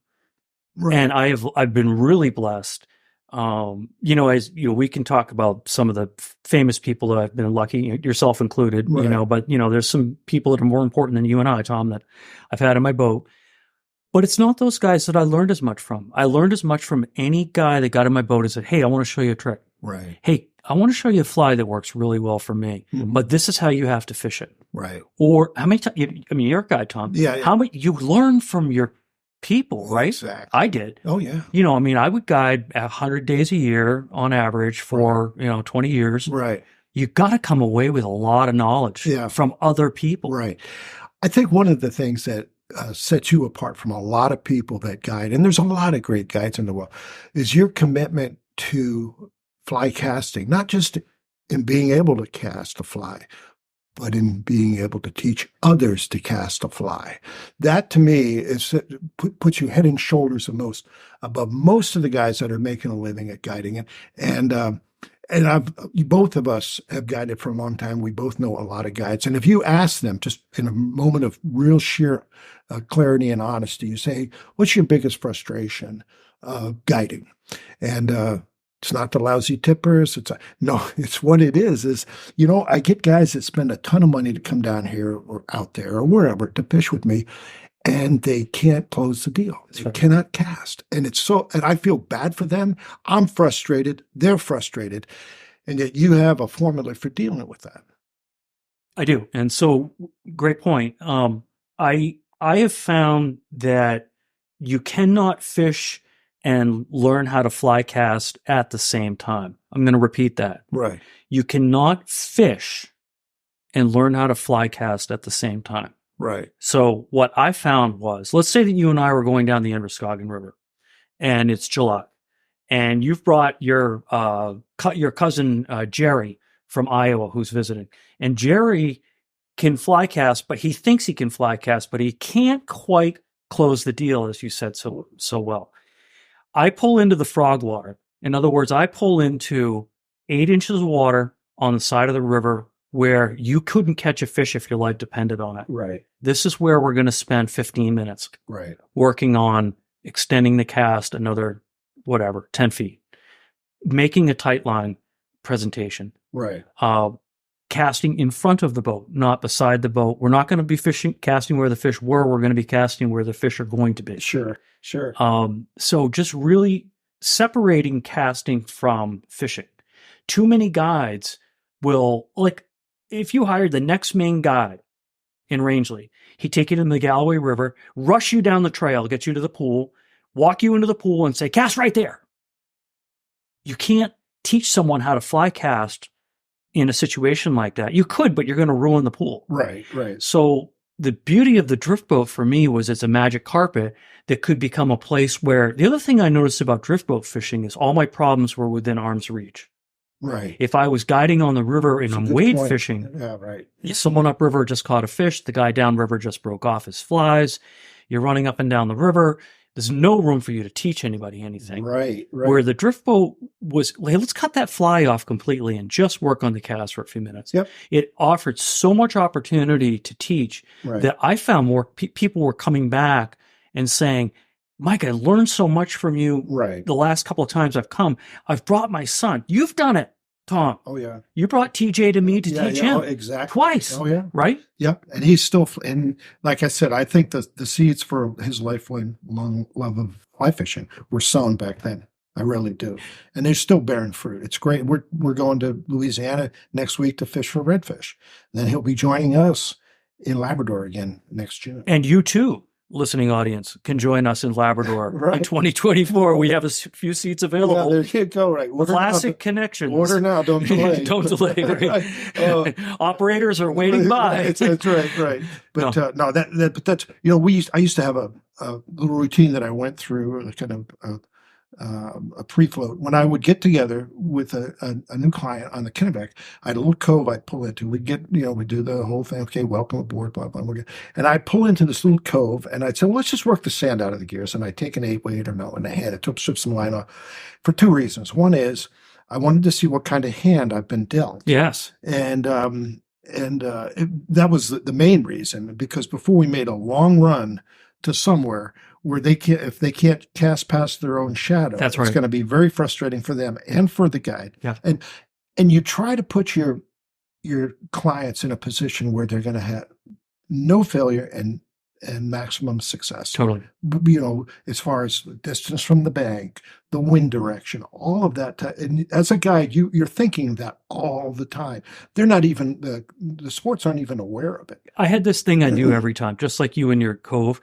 Right. And I've been really blessed. We can talk about some of the famous people that I've been lucky, yourself included, but there's some people that are more important than you and I, Tom, that I've had in my boat. But it's not those guys that I learned as much from. I learned as much from any guy that got in my boat and said, hey, I want to show you a trick. Right. Hey, I want to show you a fly that works really well for me, but this is how you have to fish it. Right. Or how many times, you're a guy, Tom. Yeah. How many, you learn from your people, right? Exactly. I did. Oh, yeah. I would guide 100 days a year on average for, 20 years. Right. You got to come away with a lot of knowledge from other people. Right. I think one of the things that sets you apart from a lot of people that guide, and there's a lot of great guides in the world, is your commitment to fly casting, not just in being able to cast a fly, but in being able to teach others to cast a fly. That to me puts you head and shoulders above most of the guys that are making a living at guiding it. And both of us have guided for a long time. We both know a lot of guides. And if you ask them, just in a moment of real sheer clarity and honesty, you say, what's your biggest frustration guiding? And it's not the lousy tippers. It's what it is, I get guys that spend a ton of money to come down here or out there or wherever to fish with me, and they can't close the deal. They cannot cast. And I feel bad for them. I'm frustrated. They're frustrated. And yet you have a formula for dealing with that. I do. And so, great point. I have found that you cannot fish and learn how to fly cast at the same time. I'm going to repeat that. Right. You cannot fish and learn how to fly cast at the same time. Right. So what I found was, let's say that you and I were going down the Androscoggin River and it's July and you've brought your cousin, Jerry from Iowa, who's visiting, and Jerry can fly cast, but he thinks he can fly cast, but he can't quite close the deal, as you said so well. I pull into the frog water. In other words, I pull into 8 inches of water on the side of the river where you couldn't catch a fish if your life depended on it. Right. This is where we're going to spend 15 minutes working on extending the cast another, 10 feet, making a tight line presentation. Right. casting in front of the boat, not beside the boat. We're not going to be casting where the fish were. We're going to be casting where the fish are going to be. Sure. So just really separating casting from fishing. Too many guides will, like, if you hired the next main guide in Rangeley, he'd take you to the Galloway River, rush you down the trail, get you to the pool, walk you into the pool and say, cast right there. You can't teach someone how to fly cast in a situation like that. You could, but you're going to ruin the pool. Right. So the beauty of the drift boat for me was it's a magic carpet that could become a place where, the other thing I noticed about drift boat fishing is all my problems were within arm's reach. Right. If I was guiding on the river and That's a I'm good wade point. fishing, Yeah, right. someone upriver just caught a fish, the guy downriver just broke off his flies, you're running up and down the river, there's no room for you to teach anybody anything. Right. Where the drift boat was, hey, let's cut that fly off completely and just work on the cast for a few minutes. Yep. It offered so much opportunity to teach that I found more people were coming back and saying, Mike, I learned so much from you the last couple of times I've come. I've brought my son. You've done it, Tom. Oh, yeah. You brought TJ to me to teach him. Exactly. Twice. Oh, yeah. Right? Yep. And he's still, and like I said, I think the seeds for his lifelong love of fly fishing were sown back then. I really do. And they're still bearing fruit. It's great. We're going to Louisiana next week to fish for redfish. Then he'll be joining us in Labrador again next June. And you too, listening audience, can join us in Labrador in 2024. We have a few seats available. Yeah, there you go. Right. Classic connections. Order now. Don't delay. Don't delay. Right? Operators are waiting by. That's right. But but that's, I used to have a little routine that I went through, kind of a pre-float. When I would get together with a new client on the Kennebec, I had a little cove I'd pull into. We'd do the whole thing. Okay, welcome aboard, blah, blah, blah. And I'd pull into this little cove and I'd say, well, let's just work the sand out of the gears. And I'd take an 8-weight or no in the hand. It took some line off for two reasons. One is I wanted to see what kind of hand I've been dealt. Yes. And that was the main reason, because before we made a long run to somewhere where if they can't cast past their own shadow, that's right. It's going to be very frustrating for them and for the guide. Yeah. And you try to put your clients in a position where they're going to have no failure and maximum success. Totally. As far as the distance from the bank, the wind direction, all of that. And as a guide, you're thinking of that all the time. They're not even, the sports aren't even aware of it. I had this thing I do every time, just like you in your cove.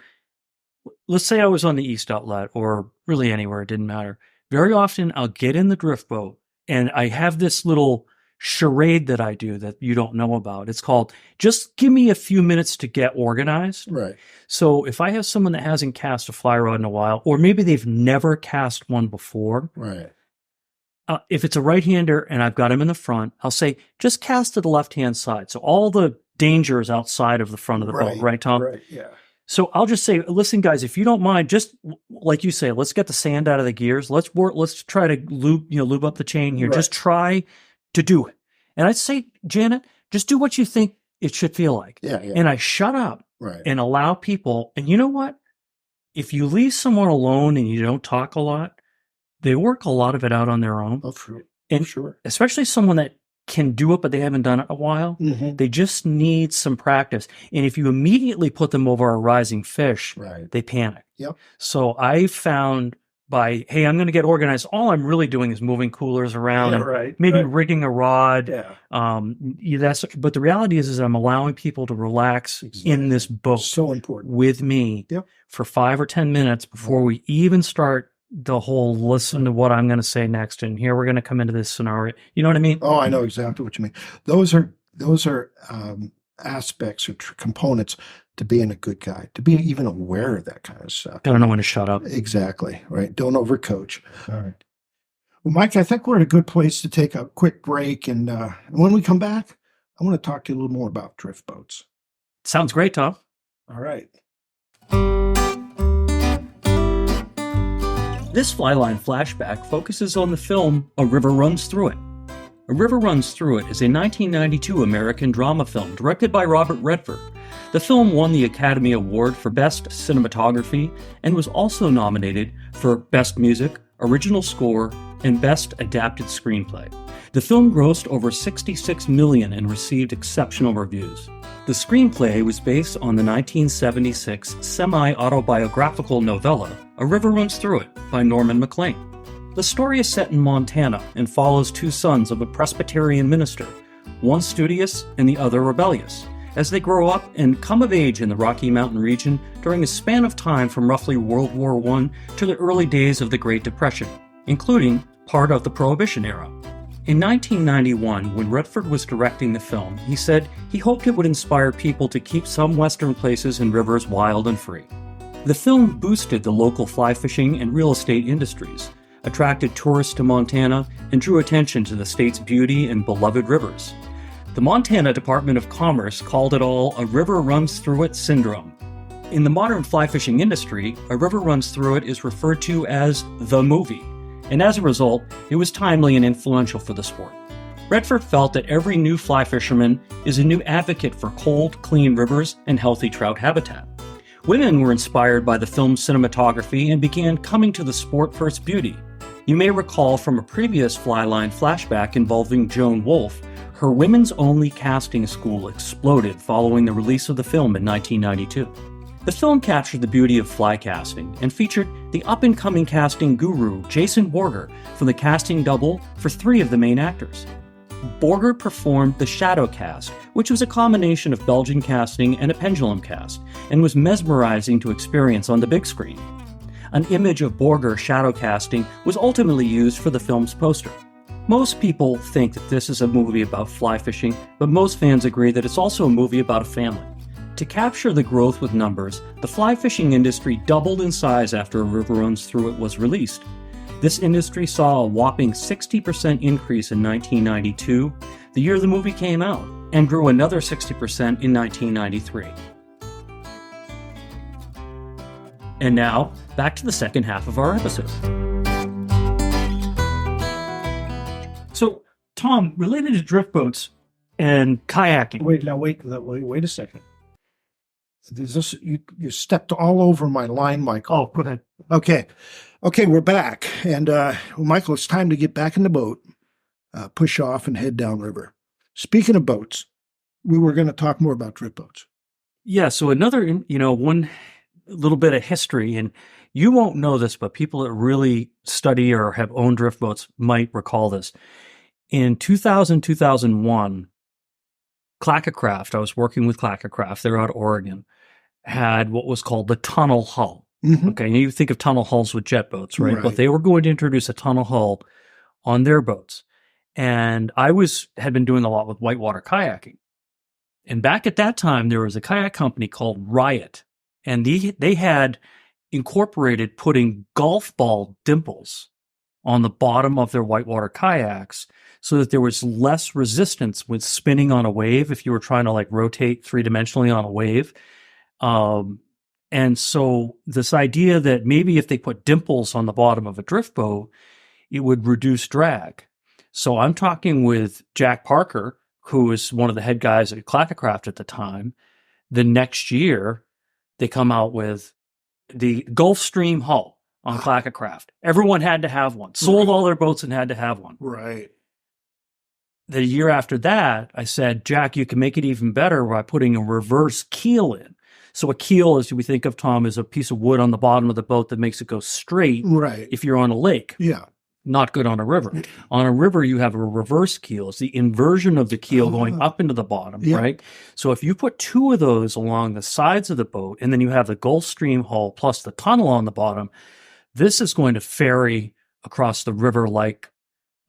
Let's say I was on the East Outlet or really anywhere, it didn't matter. Very often I'll get in the drift boat and I have this little charade that I do that you don't know about. It's called, just give me a few minutes to get organized. Right. So if I have someone that hasn't cast a fly rod in a while, or maybe they've never cast one before. Right. If it's a right-hander and I've got him in the front, I'll say, just cast to the left-hand side. So all the danger is outside of the front of the boat, right, Tom? Right, yeah. So I'll just say, listen, guys, if you don't mind, just like you say, let's get the sand out of the gears. Let's try to lube up the chain here. Right. Just try to do it. And I'd say, Janet, just do what you think it should feel like. Yeah. And I shut up and allow people. And you know what? If you leave someone alone and you don't talk a lot, they work a lot of it out on their own. Oh, true. And sure. Especially someone that can do it, but they haven't done it in a while. Mm-hmm. They just need some practice. And if you immediately put them over a rising fish, they panic. Yep. So I found hey, I'm going to get organized. All I'm really doing is moving coolers around and maybe rigging a rod. Yeah. But the reality is I'm allowing people to relax in this boat. So important. With me for 5 or 10 minutes before we even start the whole listen to what I'm going to say next. And here we're going to come into this scenario. You know what I mean? Oh, I know exactly what you mean. Those are aspects or components to being a good guide, to be even aware of that kind of stuff. Gotta know when to shut up. Exactly. Right. Don't overcoach. All right. Well, Mike, I think we're at a good place to take a quick break. And when we come back, I want to talk to you a little more about drift boats. Sounds great, Tom. All right. This Flyline flashback focuses on the film A River Runs Through It. A River Runs Through It is a 1992 American drama film directed by Robert Redford. The film won the Academy Award for Best Cinematography and was also nominated for Best Music, Original Score, and Best Adapted Screenplay. The film grossed over $66 million and received exceptional reviews. The screenplay was based on the 1976 semi-autobiographical novella A River Runs Through It by Norman Maclean. The story is set in Montana and follows two sons of a Presbyterian minister, one studious and the other rebellious, as they grow up and come of age in the Rocky Mountain region during a span of time from roughly World War I to the early days of the Great Depression, including part of the Prohibition era. In 1991, when Redford was directing the film, he said he hoped it would inspire people to keep some western places and rivers wild and free. The film boosted the local fly fishing and real estate industries, attracted tourists to Montana, and drew attention to the state's beauty and beloved rivers. The Montana Department of Commerce called it all a river runs through it syndrome. In the modern fly fishing industry, A River Runs Through It is referred to as the movie, and as a result, it was timely and influential for the sport. Redford felt that every new fly fisherman is a new advocate for cold, clean rivers and healthy trout habitat. Women were inspired by the film's cinematography and began coming to the sport for its beauty. You may recall from a previous Flyline flashback involving Joan Wolfe, her women's-only casting school exploded following the release of the film in 1992. The film captured the beauty of fly casting and featured the up-and-coming casting guru Jason Borger for the casting double for three of the main actors. Borger performed the shadow cast, which was a combination of Belgian casting and a pendulum cast, and was mesmerizing to experience on the big screen. An image of Borger shadow casting was ultimately used for the film's poster. Most people think that this is a movie about fly fishing, but most fans agree that it's also a movie about a family. To capture the growth with numbers, the fly fishing industry doubled in size after A River Runs Through It was released. This industry saw a whopping 60% increase in 1992, the year the movie came out, and grew another 60% in 1993. And now, back to the second half of our episode. So, Tom, related to drift boats and kayaking. Wait a second. Is this, you stepped all over my line, Michael. Oh, go ahead. Okay, we're back. And, Michael, it's time to get back in the boat, push off and head downriver. Speaking of boats, we were going to talk more about drift boats. Yeah, so another, one little bit of history, and you won't know this, but people that really study or have owned drift boats might recall this. In 2000, 2001, Clackacraft, I was working with Clackacraft, they're out of Oregon, had what was called the tunnel hull. Mm-hmm. Okay, and you think of tunnel hulls with jet boats, right? Right. But they were going to introduce a tunnel hull on their boats. And I had been doing a lot with whitewater kayaking. And back at that time, there was a kayak company called Riot. And they had incorporated putting golf ball dimples on the bottom of their whitewater kayaks so that there was less resistance with spinning on a wave if you were trying to like rotate three-dimensionally on a wave. And so this idea that maybe if they put dimples on the bottom of a drift boat, it would reduce drag. So I'm talking with Jack Parker, who was one of the head guys at Clackacraft at the time. The next year, they come out with the Gulfstream hull on Clackacraft. Everyone had to have one. Sold all their boats and had to have one. Right. The year after that, I said, Jack, you can make it even better by putting a reverse keel in. So a keel, as we think of, Tom, is a piece of wood on the bottom of the boat that makes it go straight Right. if you're on a lake. Yeah. Not good on a river. On a river, you have a reverse keel. It's the inversion of the keel going up into the bottom, Yeah. right? So if you put two of those along the sides of the boat, and then you have the Gulfstream hull plus the tunnel on the bottom, this is going to ferry across the river like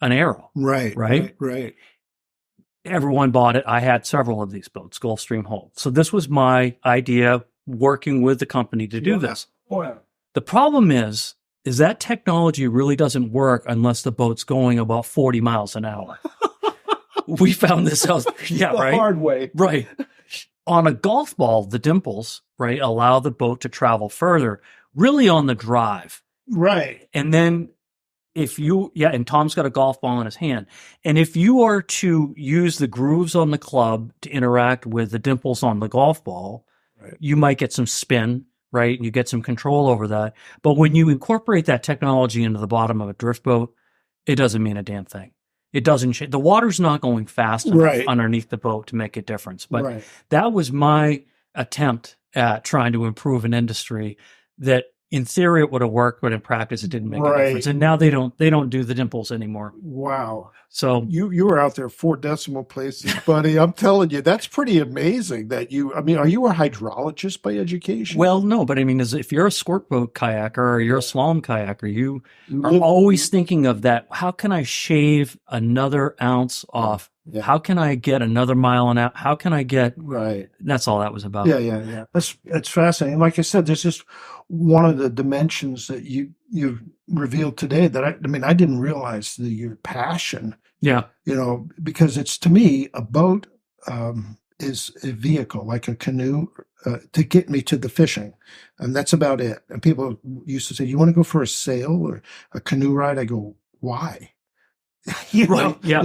an arrow. Right. Everyone bought it. I had several of these boats, Gulfstream hull. So this was my idea, working with the company to do this. Wow. The problem is that technology really doesn't work unless the boat's going about 40 miles an hour. We found this out. Yeah, The right? hard way. Right. On a golf ball, the dimples, right, allow the boat to travel further, really on the drive. Right. And then and Tom's got a golf ball in his hand. And if you are to use the grooves on the club to interact with the dimples on the golf ball, Right. you might get some spin, right? And you get some control over that. But when you incorporate that technology into the bottom of a drift boat, it doesn't mean a damn thing. It doesn't change. The water's not going fast enough Right. underneath the boat to make a difference. But Right. that was my attempt at trying to improve an industry that in theory it would have worked, but in practice it didn't make a Right. difference. And now they don't do the dimples anymore. Wow. So You were out there 4 decimal places, buddy. I'm telling you, that's pretty amazing that are you a hydrologist by education? well, no, but I mean, if you're a squirt boat kayaker or you're a slalom kayaker, you are live- always thinking of that. How can I shave another ounce off? Yeah. How can I get another mile an hour? How can I get? Right. That's all that was about. Yeah. That's fascinating. Like I said, there's just one of the dimensions that you revealed today that I didn't realize your passion, Yeah. because it's, to me, a boat is a vehicle, like a canoe, to get me to the fishing. And that's about it. And people used to say, you want to go for a sail or a canoe ride? I go, why? Right, yeah.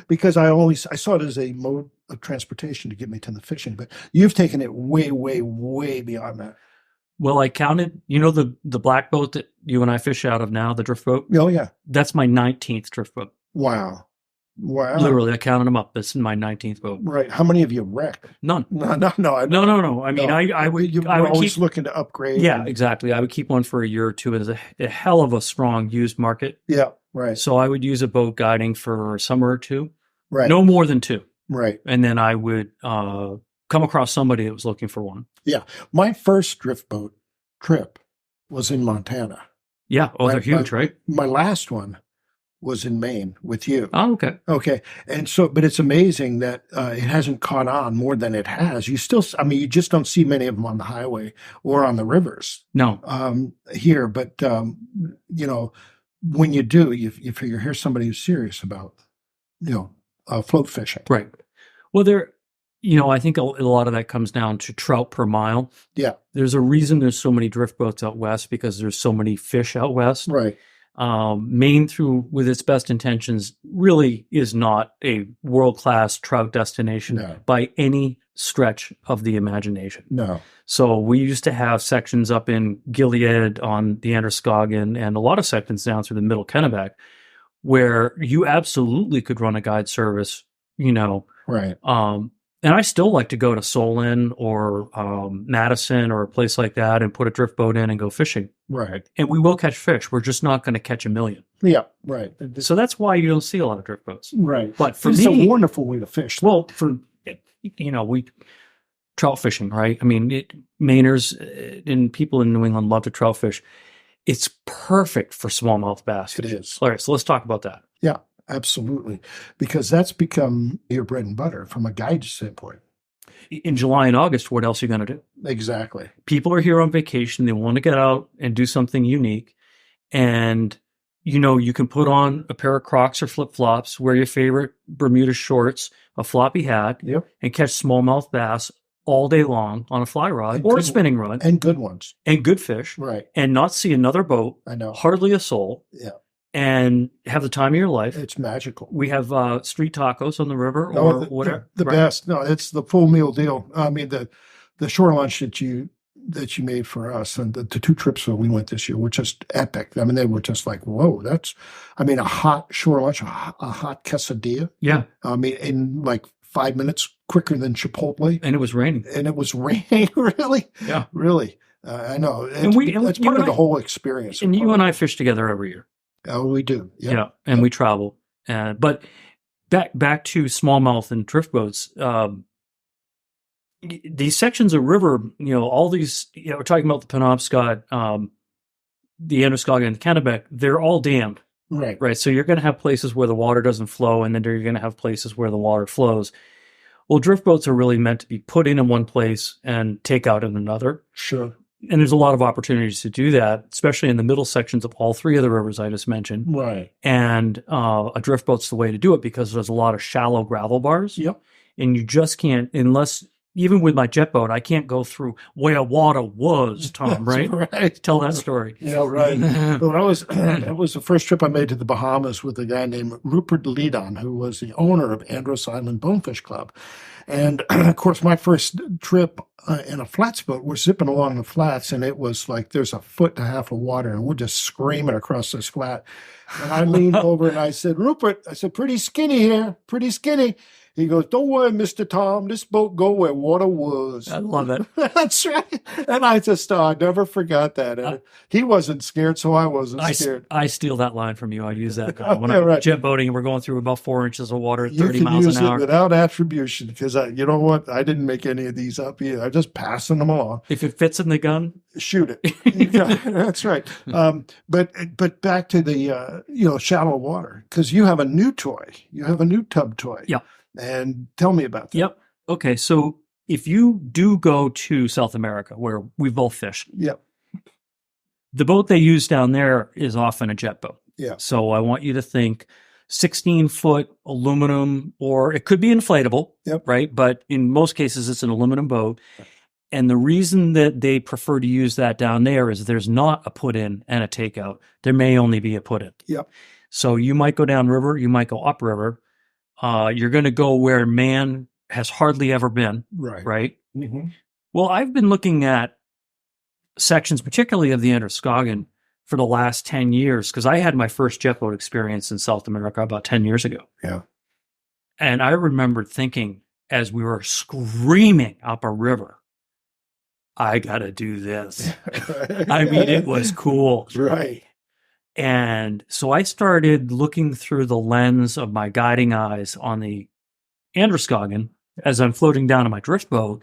Because I saw it as a mode of transportation to get me to the fishing, but you've taken it way, way, way beyond that. Well, I counted, the black boat that you and I fish out of now, the drift boat. Oh yeah. That's my 19th drift boat. Wow. Literally, I counted them up. This is my 19th boat. Right. How many have you wrecked? None. No. No. I mean, No. I would You're always looking to upgrade. Yeah, exactly. I would keep one for a year or two. It is a hell of a strong used market. Yeah. Right. So I would use a boat guiding for a summer or two. Right. No more than 2. Right. And then I would come across somebody that was looking for one. Yeah. My first drift boat trip was in Montana. Yeah. Oh, they're huge, right? My last one was in Maine with you. Oh, okay. Okay. And so, but it's amazing that it hasn't caught on more than it has. You just don't see many of them on the highway or on the rivers No. here. But, when you do, you figure, here's somebody who's serious about, float fishing. Right. Well, I think a lot of that comes down to trout per mile. Yeah. There's a reason there's so many drift boats out west because there's so many fish out west. Right. Maine, with its best intentions, really is not a world-class trout destination by any stretch of the imagination. No. So we used to have sections up in Gilead on the Androscoggin and a lot of sections down through the middle Kennebec where you absolutely could run a guide service, Right. And I still like to go to Solon or Madison or a place like that and put a drift boat in and go fishing. Right. And we will catch fish. We're just not going to catch a million. Yeah. Right. So that's why you don't see a lot of drift boats. Right. But for it's me, a wonderful way to fish. well, we trout fishing, right? I mean, Mainers and people in New England love to trout fish. It's perfect for smallmouth bass. It is. All right, so let's talk about that. Yeah, absolutely. Because that's become your bread and butter from a guide standpoint. In July and August, what else are you going to do? Exactly. People are here on vacation. They want to get out and do something unique. And, you can put on a pair of Crocs or flip-flops, wear your favorite Bermuda shorts, a floppy hat, and catch smallmouth bass all day long on a fly rod or a spinning rod. And good ones. And good fish. Right. And not see another boat. I know. Hardly a soul. Yeah. And have the time of your life. It's magical. We have street tacos on the river or whatever. The best. No, it's the full meal deal. I mean, the shore lunch that you made for us and the 2 trips that we went this year were just epic. I mean, they were just like, whoa, a hot shore lunch, a hot quesadilla. Yeah. I mean, in like 5 minutes quicker than Chipotle. And it was raining. Really? Yeah. Really. I know. That's part of the whole experience. And you and I fish together every year. Oh, we do. Yeah. And we travel. But back to smallmouth and drift boats. These sections of river, all these, we're talking about the Penobscot, the Androscoggin and the Kennebec, they're all dammed. Right. Right. So you're going to have places where the water doesn't flow, and then you're going to have places where the water flows. Well, drift boats are really meant to be put in one place and take out in another. Sure. And there's a lot of opportunities to do that, especially in the middle sections of all 3 of the rivers I just mentioned. Right. And a drift boat's the way to do it because there's a lot of shallow gravel bars. Yep. And you just can't, unless, even with my jet boat, I can't go through where water was, Tom, right? Right. Tell that story. Yeah, right. But that was the first trip I made to the Bahamas with a guy named Rupert Leadon, who was the owner of Andros Island Bonefish Club. And of course, my first trip in a flats boat, we're zipping along the flats, and it was like there's a foot and a half of water, and we're just screaming across this flat. And I leaned over and I said, Rupert, I said, pretty skinny here, pretty skinny. He goes, don't worry, Mr. Tom, this boat go where water was. I love it. That's right. And I just, I never forgot that. And he wasn't scared, so I wasn't scared. I steal that line from you. I use that when Yeah, I'm right. jet boating and we're going through about 4 inches of water at You 30 can miles use an it hour. without attribution, because you know what? I didn't make any of these up either. I'm just passing them along. If it fits in the gun, Shoot it. Yeah, that's right. But back to the shallow water, because you have a new toy. You have a new tub toy. Yeah. And tell me about that. Yep. Okay. So if you do go to South America, where we both fished, Yep. the boat they use down there is often a jet boat. Yeah. So I want you to think 16-foot aluminum, or it could be inflatable, Yep. right? But in most cases, it's an aluminum boat. And the reason that they prefer to use that down there is there's not a put in and a takeout. There may only be a put in. Yep. So you might go down river, you might go upriver. You're going to go where man has hardly ever been, Right. right? Mm-hmm. Well, I've been looking at sections, particularly of the Androscoggin, for the last 10 years, because I had my first jet boat experience in South America about 10 years ago. Yeah. And I remembered thinking, as we were screaming up a river, I got to do this. I mean, it was cool. Right. And so I started looking through the lens of my guiding eyes on the Androscoggin as I'm floating down in my drift boat,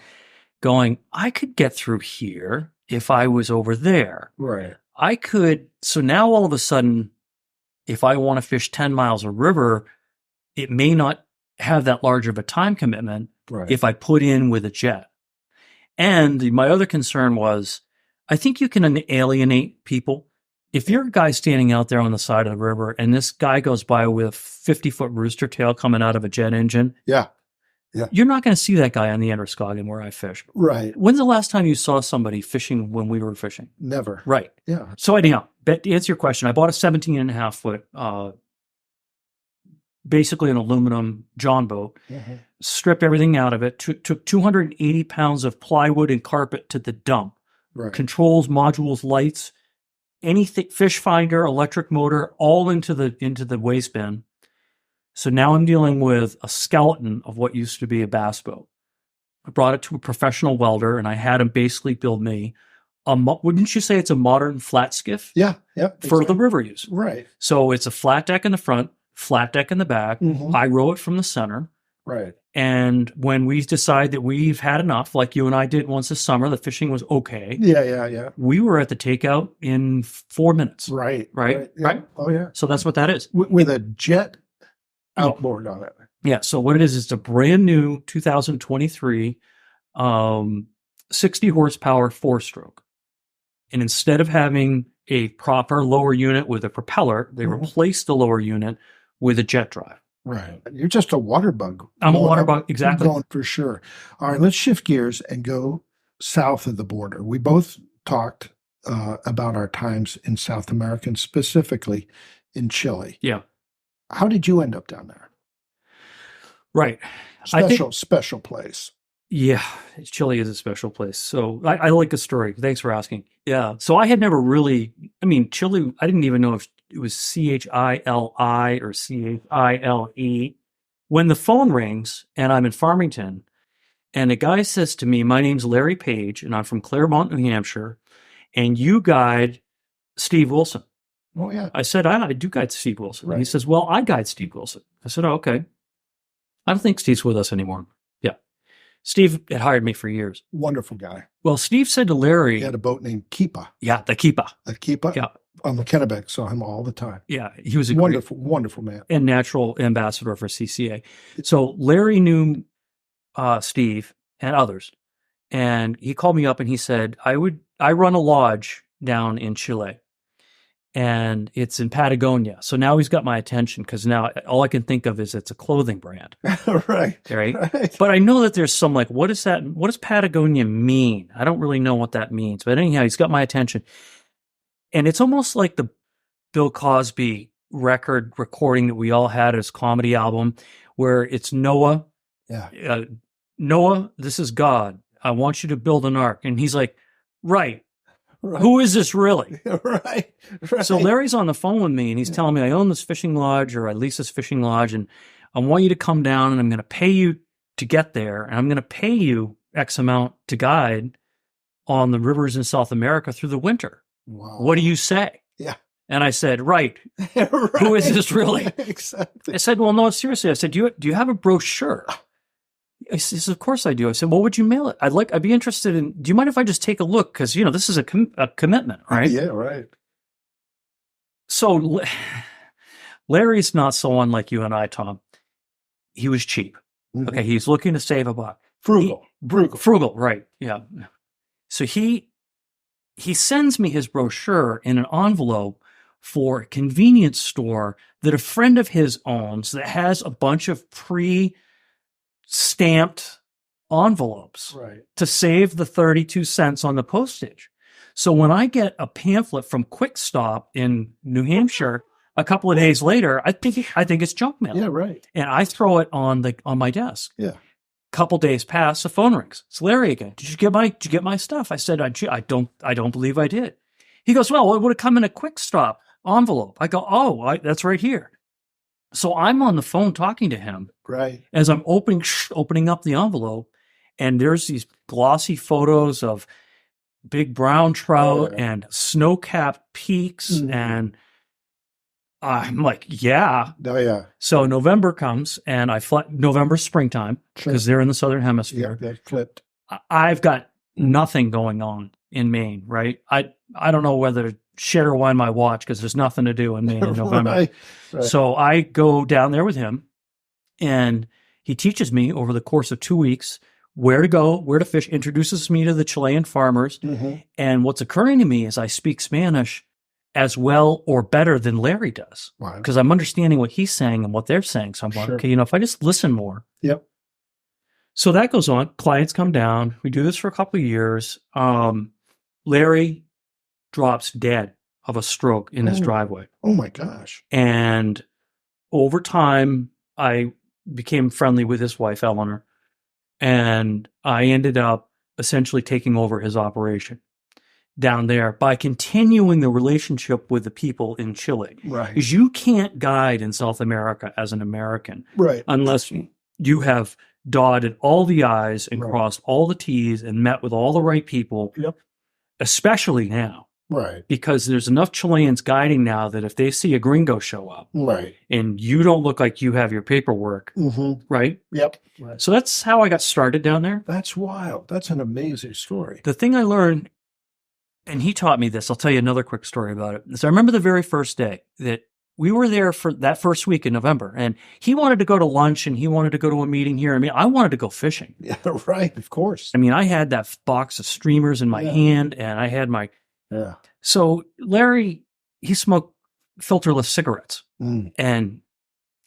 going, I could get through here if I was over there. Right. I could. So now all of a sudden, if I want to fish 10 miles of river, it may not have that large of a time commitment Right. if I put in with a jet. And my other concern was, I think you can alienate people. If you're a guy standing out there on the side of the river and this guy goes by with a 50-foot rooster tail coming out of a jet engine, Yeah. you're not going to see that guy on the Androscoggin where I fish. Right. When's the last time you saw somebody fishing when we were fishing? Never. Right. Yeah. So anyhow, to answer your question, I bought a 17.5-foot, basically an aluminum John boat, Mm-hmm. stripped everything out of it, took 280 pounds of plywood and carpet to the dump, Right. controls, modules, lights, anything, fish finder, electric motor, all into the waste bin. So now I'm dealing with a skeleton of what used to be a bass boat. I brought it to a professional welder and I had him basically build me wouldn't you say it's a modern flat skiff? Yeah. Yep. For the river use. Right. So it's a flat deck in the front, flat deck in the back. Mhm. I row it from the center. Right. And when we decide that we've had enough, like you and I did once this summer, the fishing was okay. Yeah. We were at the takeout in 4 minutes. Right. Right. Yeah. Right. Oh, yeah. So that's what that is. With a jet outboard on it. Yeah. So what it is, it's a brand new 2023 60 horsepower 4-stroke. And instead of having a proper lower unit with a propeller, they Mhm. replaced the lower unit with a jet drive. Right. You're just a water bug. I'm a water bug, exactly. Going for sure. All right, let's shift gears and go south of the border. We both talked about our times in South America, and specifically in Chile. Yeah. How did you end up down there? Right. Special place. Yeah, Chile is a special place. So I like a story. Thanks for asking. Yeah. So I had never really, Chile, I didn't even know if it was Chili or Chile. When the phone rings and I'm in Farmington and a guy says to me, my name's Larry Page and I'm from Claremont, New Hampshire, and you guide Steve Wilson. Oh, yeah. I said, I do guide Steve Wilson. Right. And he says, well, I guide Steve Wilson. I said, oh, okay. I don't think Steve's with us anymore. Yeah. Steve had hired me for years. Wonderful guy. Well, Steve said to Larry. He had a boat named Keepa. Yeah, the Keepa. Yeah. On the Kennebec, saw him all the time. Yeah, he was a wonderful man. And natural ambassador for CCA. So Larry knew Steve and others. And he called me up and he said, I run a lodge down in Chile. And it's in Patagonia. So now he's got my attention because now all I can think of is it's a clothing brand. Right. But I know that there's some what does Patagonia mean? I don't really know what that means. But anyhow, he's got my attention. And it's almost like the Bill Cosby recording that we all had as comedy album where it's Noah, Noah, this is God. I want you to build an ark. And he's like, right. Who is this really? Right. So Larry's on the phone with me and he's telling me I own this fishing lodge or I lease this fishing lodge and I want you to come down and I'm going to pay you to get there and I'm going to pay you X amount to guide on the rivers in South America through the winter. Wow. What do you say? Yeah. And I said, right. Right. Who is this really? Exactly. I said, well, no, seriously. I said, do you have a brochure? He says, of course I do. I said, well, would you mail it? I'd be interested in, do you mind if I just take a look? Because, this is a commitment, right? Yeah, right. So Larry's not someone like you and I, Tom. He was cheap. Mhm. Okay. He's looking to save a buck. Frugal. Frugal, right. Yeah. So he sends me his brochure in an envelope for a convenience store that a friend of his owns that has a bunch of pre-stamped envelopes Right. to save the 32 cents on the postage. So when I get a pamphlet from Quick Stop in New Hampshire a couple of days later, I think it's junk mail. Yeah, right. And I throw it on my desk. Yeah. Couple days pass, the phone rings. It's Larry again. Did you get my stuff? I said, I don't believe I did. He goes, well, it would have come in a Quick Stop envelope. I go, that's right here. So I'm on the phone talking to him Right. as I'm opening up the envelope, and there's these glossy photos of big brown trout and snow-capped peaks, and I'm like, yeah. Oh, yeah. So November comes, and I fly. November's springtime because they're in the southern hemisphere. Yeah, that flipped. I've got nothing going on in Maine, right? I don't know whether to share or wind my watch because there's nothing to do in Maine in November. Right. So I go down there with him, and he teaches me over the course of 2 weeks where to go, where to fish, introduces me to the Chilean farmers. Mhm. And what's occurring to me is I speak Spanish as well or better than Larry does Wow. because I'm understanding what he's saying and what they're saying. So I'm like, Sure. okay, if I just listen more. Yep. So that goes on. Clients come down. We do this for a couple of years. Larry drops dead of a stroke in his driveway. Oh my gosh. And over time, I became friendly with his wife, Eleanor, and I ended up essentially taking over his operation down there by continuing the relationship with the people in Chile. Right. Because you can't guide in South America as an American Right. unless you have dotted all the I's and crossed all the T's and met with all the right people, Yep. especially now. Right. Because there's enough Chileans guiding now that if they see a gringo show up Right. and you don't look like you have your paperwork, Mm-hmm. right? Yep. Right. So that's how I got started down there. That's wild. That's an amazing story. The thing I learned, and he taught me this, I'll tell you another quick story about it. So I remember the very first day that we were there for that first week in November, and he wanted to go to lunch and he wanted to go to a meeting here. I mean, I wanted to go fishing. Yeah, right. Of course. I mean, I had that box of streamers in my hand and I had my... Yeah. So Larry, he smoked filterless cigarettes. Mm. And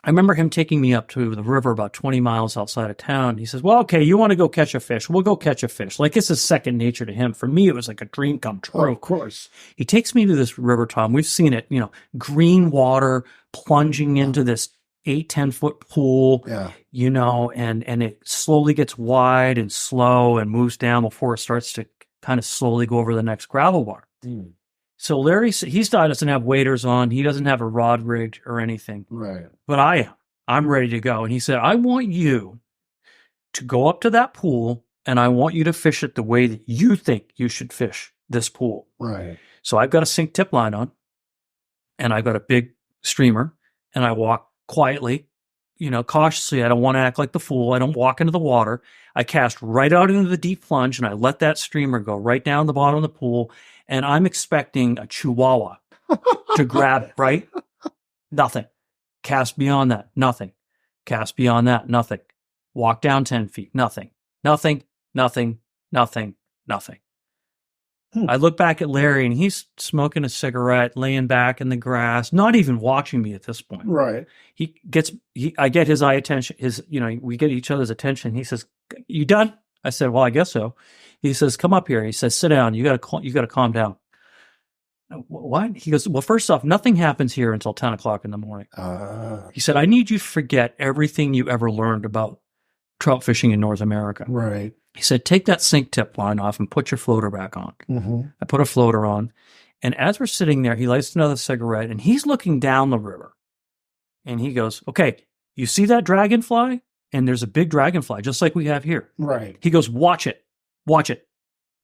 I remember him taking me up to the river about 20 miles outside of town. He says, well, okay, you want to go catch a fish? We'll go catch a fish. Like, this is second nature to him. For me, it was like a dream come true. Oh, of course. He takes me to this river, Tom. We've seen it, green water plunging into this 8-10 foot pool, Yeah. and it slowly gets wide and slow and moves down before it starts to kind of slowly go over the next gravel bar. Mm. So Larry, doesn't have waders on. He doesn't have a rod rigged or anything. Right. But I'm ready to go. And he said, I want you to go up to that pool and I want you to fish it the way that you think you should fish this pool. Right. So I've got a sink tip line on and I've got a big streamer and I walk quietly, cautiously. I don't want to act like the fool. I don't walk into the water. I cast right out into the deep plunge and I let that streamer go right down the bottom of the pool. And I'm expecting a chihuahua to grab it, right? Nothing. Cast beyond that, nothing. Cast beyond that, nothing. Walk down 10 feet, nothing. Nothing, nothing, nothing, nothing. I look back at Larry and he's smoking a cigarette, laying back in the grass, not even watching me at this point. Right. I get his eye attention, we get each other's attention. He says, you done? I said, well, I guess so. He says, come up here. He says, sit down. You got to calm down. What? He goes, well, first off, nothing happens here until 10 o'clock in the morning. He said, I need you to forget everything you ever learned about trout fishing in North America. Right. He said, take that sink tip line off and put your floater back on. Mm-hmm. I put a floater on. And as we're sitting there, he lights another cigarette and he's looking down the river. And he goes, okay, you see that dragonfly? And there's a big dragonfly, just like we have here. Right. He goes, watch it. Watch it.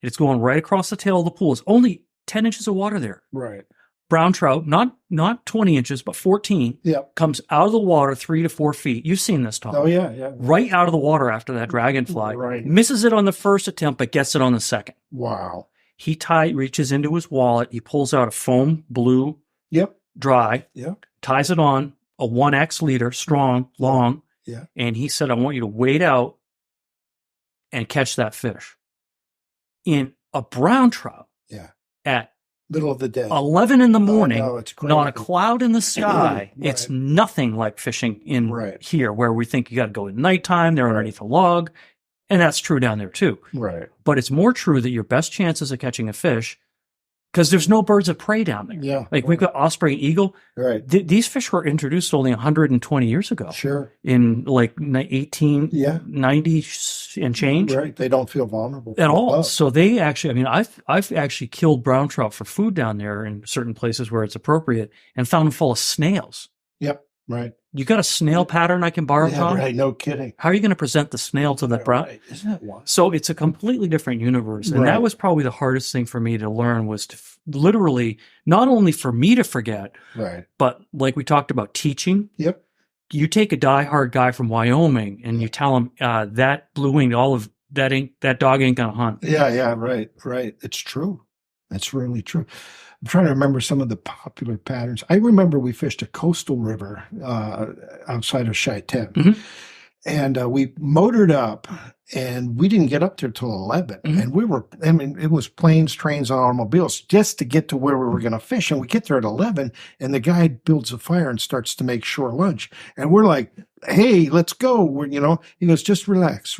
It's going right across the tail of the pool. It's only 10 inches of water there. Right. Brown trout, not 20 inches, but 14, Yep. comes out of the water 3 to 4 feet. You've seen this, Tom. Oh, yeah. Right out of the water after that dragonfly. Right. Misses it on the first attempt, but gets it on the second. Wow. He reaches into his wallet. He pulls out a foam blue Yep. dry, Yep. ties it on, a 1X leader, strong, long. Yeah. And he said, I want you to wade out and catch that fish. In a brown trout Yeah. at Middle of the day. 11 in the morning, Oh, no, it's not a crazy. cloud in the sky. Right. It's nothing like fishing in Right. here where we think you got to go at nighttime. They're underneath a log. And that's true down there too. Right. But it's more true that your best chances of catching a fish, because there's no birds of prey down there. Yeah. Like we've got osprey and eagle. Right. These fish were introduced only 120 years ago Sure. in like 1890 and change. Right. They don't feel vulnerable At all. Oh, So they actually, I mean, I've actually killed brown trout for food down there in certain places where it's appropriate and found them full of snails. Yep. Right. You got a snail pattern I can borrow, Yeah, Tom? right. No kidding. How are you going to present the snail to that brown? Right. Isn't that wild? So it's a completely different universe. And Right. that was probably the hardest thing for me to learn was to literally, not only for me to forget, Right. but like we talked about teaching. Yep. You take a diehard guy from Wyoming and you tell him that blue wing, all of that dog ain't going to hunt. Yeah. Yeah. Right. Right. It's true. It's really true. I'm trying to remember some of the popular patterns. I remember we fished a coastal river outside of Chaiten. Mhm. And we motored up and we didn't get up there till 11. Mhm. And it was planes, trains, and automobiles just to get to where we were going to fish. And we get there at 11 and the guy builds a fire and starts to make shore lunch. And we're like, hey, let's go. He goes, just relax.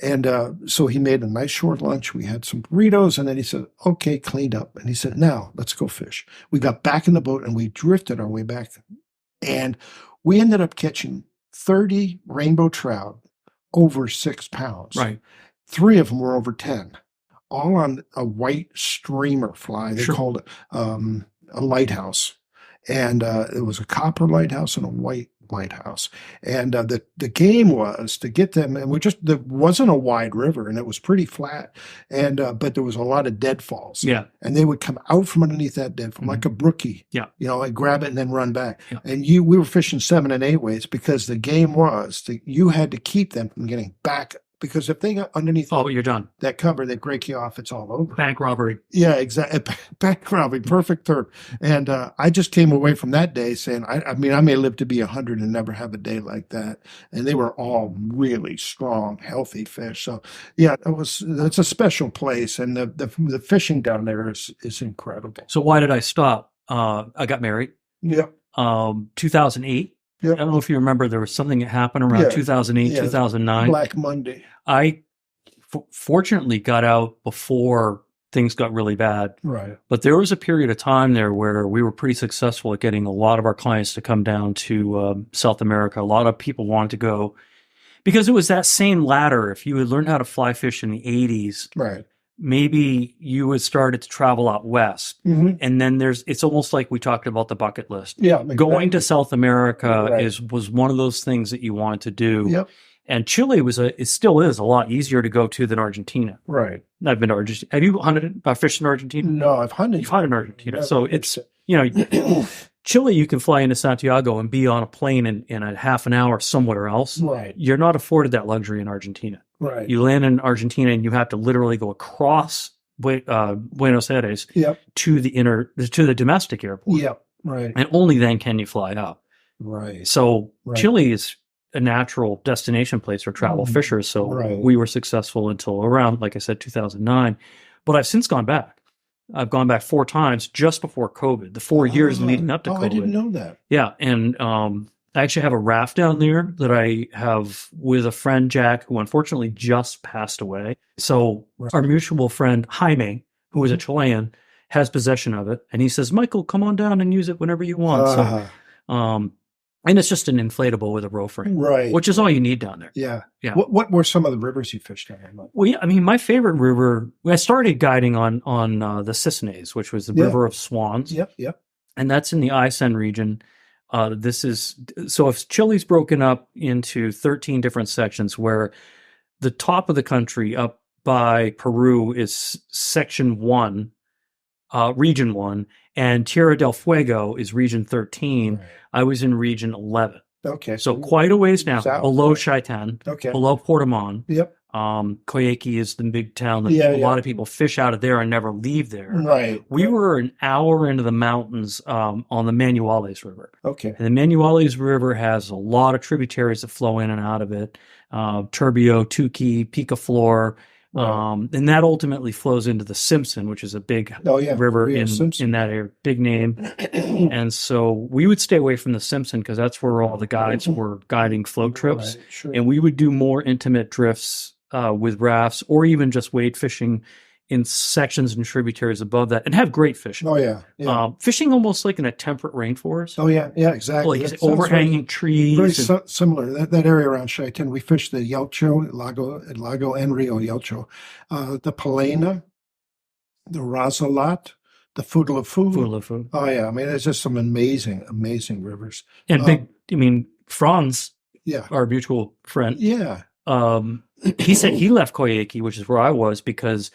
And so he made a nice short lunch. We had some burritos and then he said, okay, cleaned up. And he said, now let's go fish. We got back in the boat and we drifted our way back. And we ended up catching 30 rainbow trout over 6 pounds. Right. 3 of them were over 10, all on a white streamer fly. They Sure. called it a lighthouse. And it was a copper lighthouse and a white lighthouse. And the game was to get them, and there wasn't a wide river and it was pretty flat. And but there was a lot of deadfalls. Yeah. And they would come out from underneath that deadfall like a brookie. Yeah. I'd grab it and then run back. Yeah. And we were fishing 7 and 8 weights because the game was that you had to keep them from getting back, because if they got underneath Oh, you're done. that cover, they break you off. It's all over. Bank robbery. Yeah, exactly. Bank robbery, perfect term. And I just came away from that day saying, I may live to be 100 and never have a day like that. And they were all really strong, healthy fish. So yeah, it's a special place, and the fishing down there is incredible. So why did I stop? I got married. Yep. 2008. Yep. I don't know if you remember, there was something that happened around Yeah. 2008, Yeah. 2009. Black Monday. I fortunately got out before things got really bad. Right. But there was a period of time there where we were pretty successful at getting a lot of our clients to come down to South America. A lot of people wanted to go because it was that same ladder. If you had learned how to fly fish in the 80s, Right. maybe you had started to travel out west. Mm-hmm. And then it's almost like we talked about the bucket list. Yeah. Going to South America Right. was one of those things that you wanted to do. Yep. And Chile it still is a lot easier to go to than Argentina. Right. I've been to Argentina. Have you hunted fished in Argentina? No, I've hunted. You've hunted in Argentina. Never So fished it's, Chile, you can fly into Santiago and be on a plane in a half an hour somewhere else. Right. You're not afforded that luxury in Argentina. Right. You land in Argentina and you have to literally go across Buenos Aires Yep. to the domestic airport. Yep. Right. And only then can you fly out. Right. So Right. Chile is a natural destination place for travel fishers. So Right. we were successful until around, like I said, 2009. But I've since gone back. I've gone back 4 times just before COVID, the 4 years leading up to COVID. I didn't know that. Yeah. And I actually have a raft down there that I have with a friend, Jack, who unfortunately just passed away. So our mutual friend, Jaime, who is a Chilean, has possession of it. And he says, Michael, come on down and use it whenever you want. So And it's just an inflatable with a row frame, Right. which is all you need down there. Yeah. Yeah. What were some of the rivers you fished on? Well, yeah, I mean, my favorite river, I started guiding on the Cisnes, which was the River of Swans. Yep. And that's in the Aysén region. So if Chile's broken up into 13 different sections, where the top of the country up by Peru is section 1, region 1, and Tierra del Fuego is region 13. Right. I was in region 11. Okay. So quite a ways now, South. below Chaitén, Okay. below Portimón. Yep. Coyhaique is the big town that Yeah, a yeah. lot of people fish out of there and never leave there. Right. We were an hour into the mountains on the Manuales River. Okay. And the Manuales River has a lot of tributaries that flow in and out of it. Turbio, Tuqui, Picaflor. Right. And that ultimately flows into the Simpson, which is a big river Rio in Simpson. that area, big name. And so we would stay away from the Simpson because that's where all the guides were guiding float trips. Right, sure. And we would do more intimate drifts with rafts or even just wade fishing in sections and tributaries above that and have great fishing. Oh, yeah. Fishing almost like in a temperate rainforest. Oh, yeah, exactly. Like That sounds overhanging trees. very similar. That area around Chaitén, we fished the Yelcho, Lago and Rio Yelcho, the Palena, the Razalat, the Fudlafu. Oh, yeah. I mean, there's just some amazing rivers. And Franz, Yeah. our mutual friend, Yeah. he said he left Coyhaique, which is where I was, because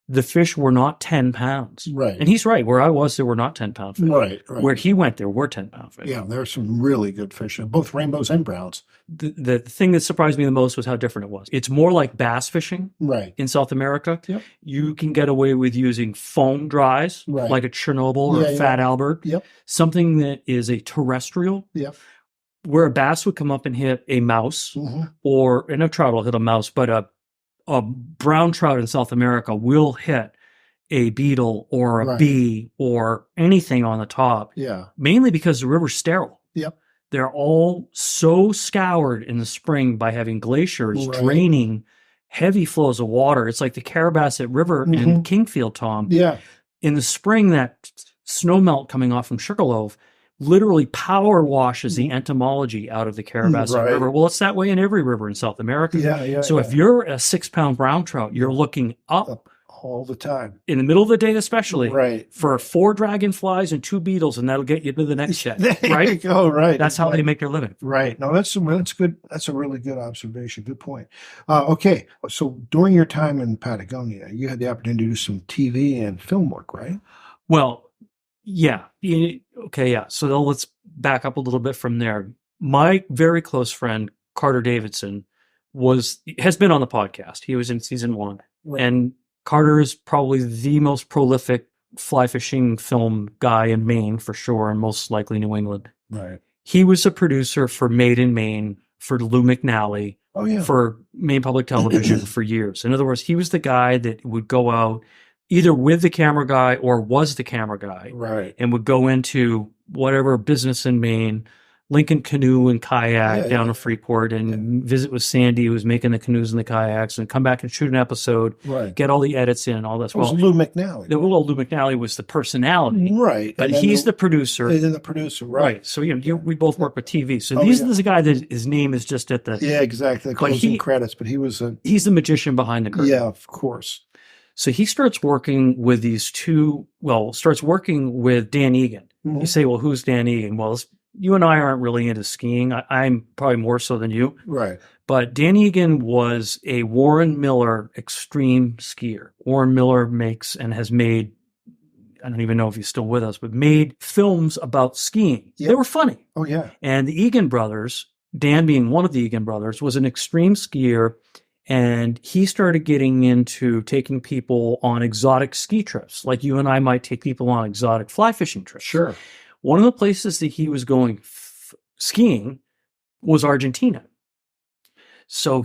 the fish were not 10 pounds. Right. And he's right. Where I was, there were not 10-pound fish. Right. Where he went, there were 10-pound fish. Yeah, there's some really good fish, both rainbows and browns. The thing that surprised me the most was how different it was. It's more like bass fishing Right. in South America. Yep. You can get away with using foam dries, Right. like a Chernobyl or a Fat Albert. Yep. Something that is a terrestrial. Yep. Where a bass would come up and hit a mouse, and a trout will hit a mouse, but a brown trout in South America will hit a beetle or a bee or anything on the top. Yeah. Mainly because the river's sterile. Yep. They're all so scoured in the spring by having glaciers draining heavy flows of water. It's like the Carabasset River in Kingfield, Tom. Yeah. In the spring, that snow melt coming off from Sugarloaf literally power washes the entomology out of the Carabasset River. Well, it's that way in every river in South America. Yeah. So if you're a 6-pound brown trout, you're looking up all the time. In the middle of the day, especially. Right. For 4 dragonflies and 2 beetles, and that'll get you to the next set. There Right? you go. Right. That's how they make their living. Right. No, that's good. That's a really good observation. Good point. Okay. So during your time in Patagonia, you had the opportunity to do some TV and film work, right? Well, yeah. Okay, yeah. So let's back up a little bit from there. My very close friend, Carter Davidson, has been on the podcast. He was in season 1. Right. And Carter is probably the most prolific fly fishing film guy in Maine, for sure, and most likely New England. Right. He was a producer for Made in Maine, for Lou McNally, for Maine Public Television for years. In other words, he was the guy that would go out either with the camera guy or was the camera guy. Right. And would go into whatever business in Maine, Lincoln Canoe and Kayak down to Freeport and visit with Sandy, who was making the canoes and the kayaks, and come back and shoot an episode, get all the edits in and all that. It was Lou McNally. Lou McNally was the personality. Right. But he's the producer. And then the producer, right. So, we both work with TV. So this is a guy that his name is just at the... Yeah, exactly. The closing credits, but he was he's the magician behind the curtain. Yeah, of course. So he starts working with starts working with Dan Egan. Mm-hmm. You say, well, who's Dan Egan? Well, you and I aren't really into skiing. I'm probably more so than you. Right. But Dan Egan was a Warren Miller extreme skier. Warren Miller makes and has made, I don't even know if he's still with us, but made films about skiing. Yep. They were funny. Oh, yeah. And the Egan brothers, Dan being one of the Egan brothers, was an extreme skier. And he started getting into taking people on exotic ski trips, like you and I might take people on exotic fly fishing trips. Sure. One of the places that he was going skiing was Argentina. So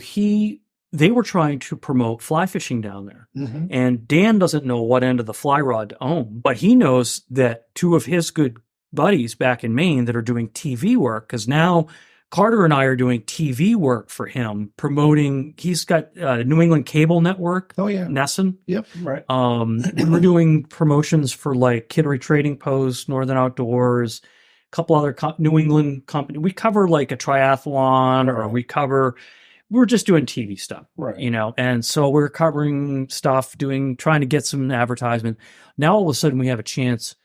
they were trying to promote fly fishing down there. Mm-hmm. And Dan doesn't know what end of the fly rod to own, but he knows that 2 of his good buddies back in Maine that are doing TV work, because now Carter and I are doing TV work for him, promoting. He's got New England Cable Network. Oh, yeah. Nesson. Yep, right. We were doing promotions for like Kittery Trading Post, Northern Outdoors, couple other New England company. We cover like a triathlon, or we're just doing TV stuff, Right. you know? And so we're covering stuff, trying to get some advertisement. Now, all of a sudden we have a chance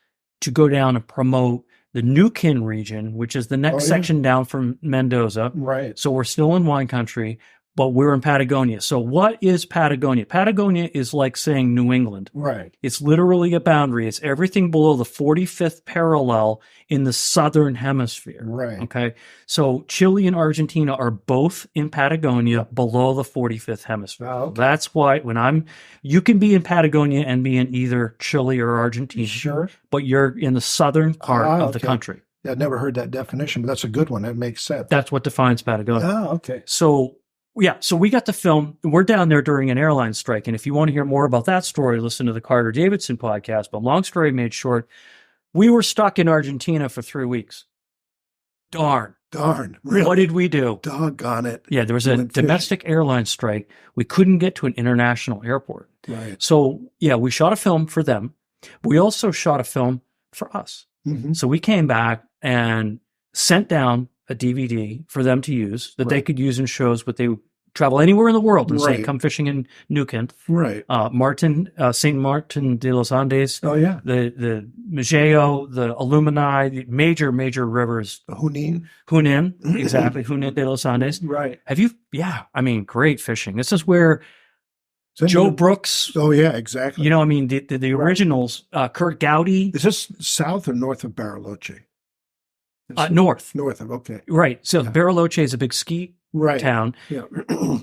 to go down and promote the New Kin region, which is the next section down from Mendoza. Right. So we're still in wine country, but we're in Patagonia. So what is Patagonia? Patagonia is like saying New England. Right. It's literally a boundary. It's everything below the 45th parallel in the southern hemisphere. Right. Okay. So Chile and Argentina are both in Patagonia below the 45th hemisphere. Oh, okay. That's why you can be in Patagonia and be in either Chile or Argentina. Sure. But you're in the southern part of the okay. country. I've never heard that definition, but that's a good one. That makes sense. That's what defines Patagonia. Oh, okay. So we got to film. We're down there during an airline strike. And if you want to hear more about that story, listen to the Carter Davidson podcast. But long story made short, we were stuck in Argentina for 3 weeks. Darn. Really? What did we do? Doggone it. Yeah, there was a domestic airline strike. We couldn't get to an international airport. Right. So, we shot a film for them. But we also shot a film for us. Mm-hmm. So we came back and sent down a DVD for them to use that they could use in shows, but they would travel anywhere in the world and say, come fishing in New Kin. Right. St. Martin de los Andes. Oh, yeah. The Majeo, the Alumni, the major rivers. Junin. Exactly. Junin de los Andes. Right. Have you? Yeah. I mean, great fishing. This is where Joe Brooks. Oh, yeah, exactly. You know, I mean, the originals, Kurt Gowdy. Is this south or north of Bariloche? North. North of, okay. Right. So Bariloche is a big ski town. Yeah.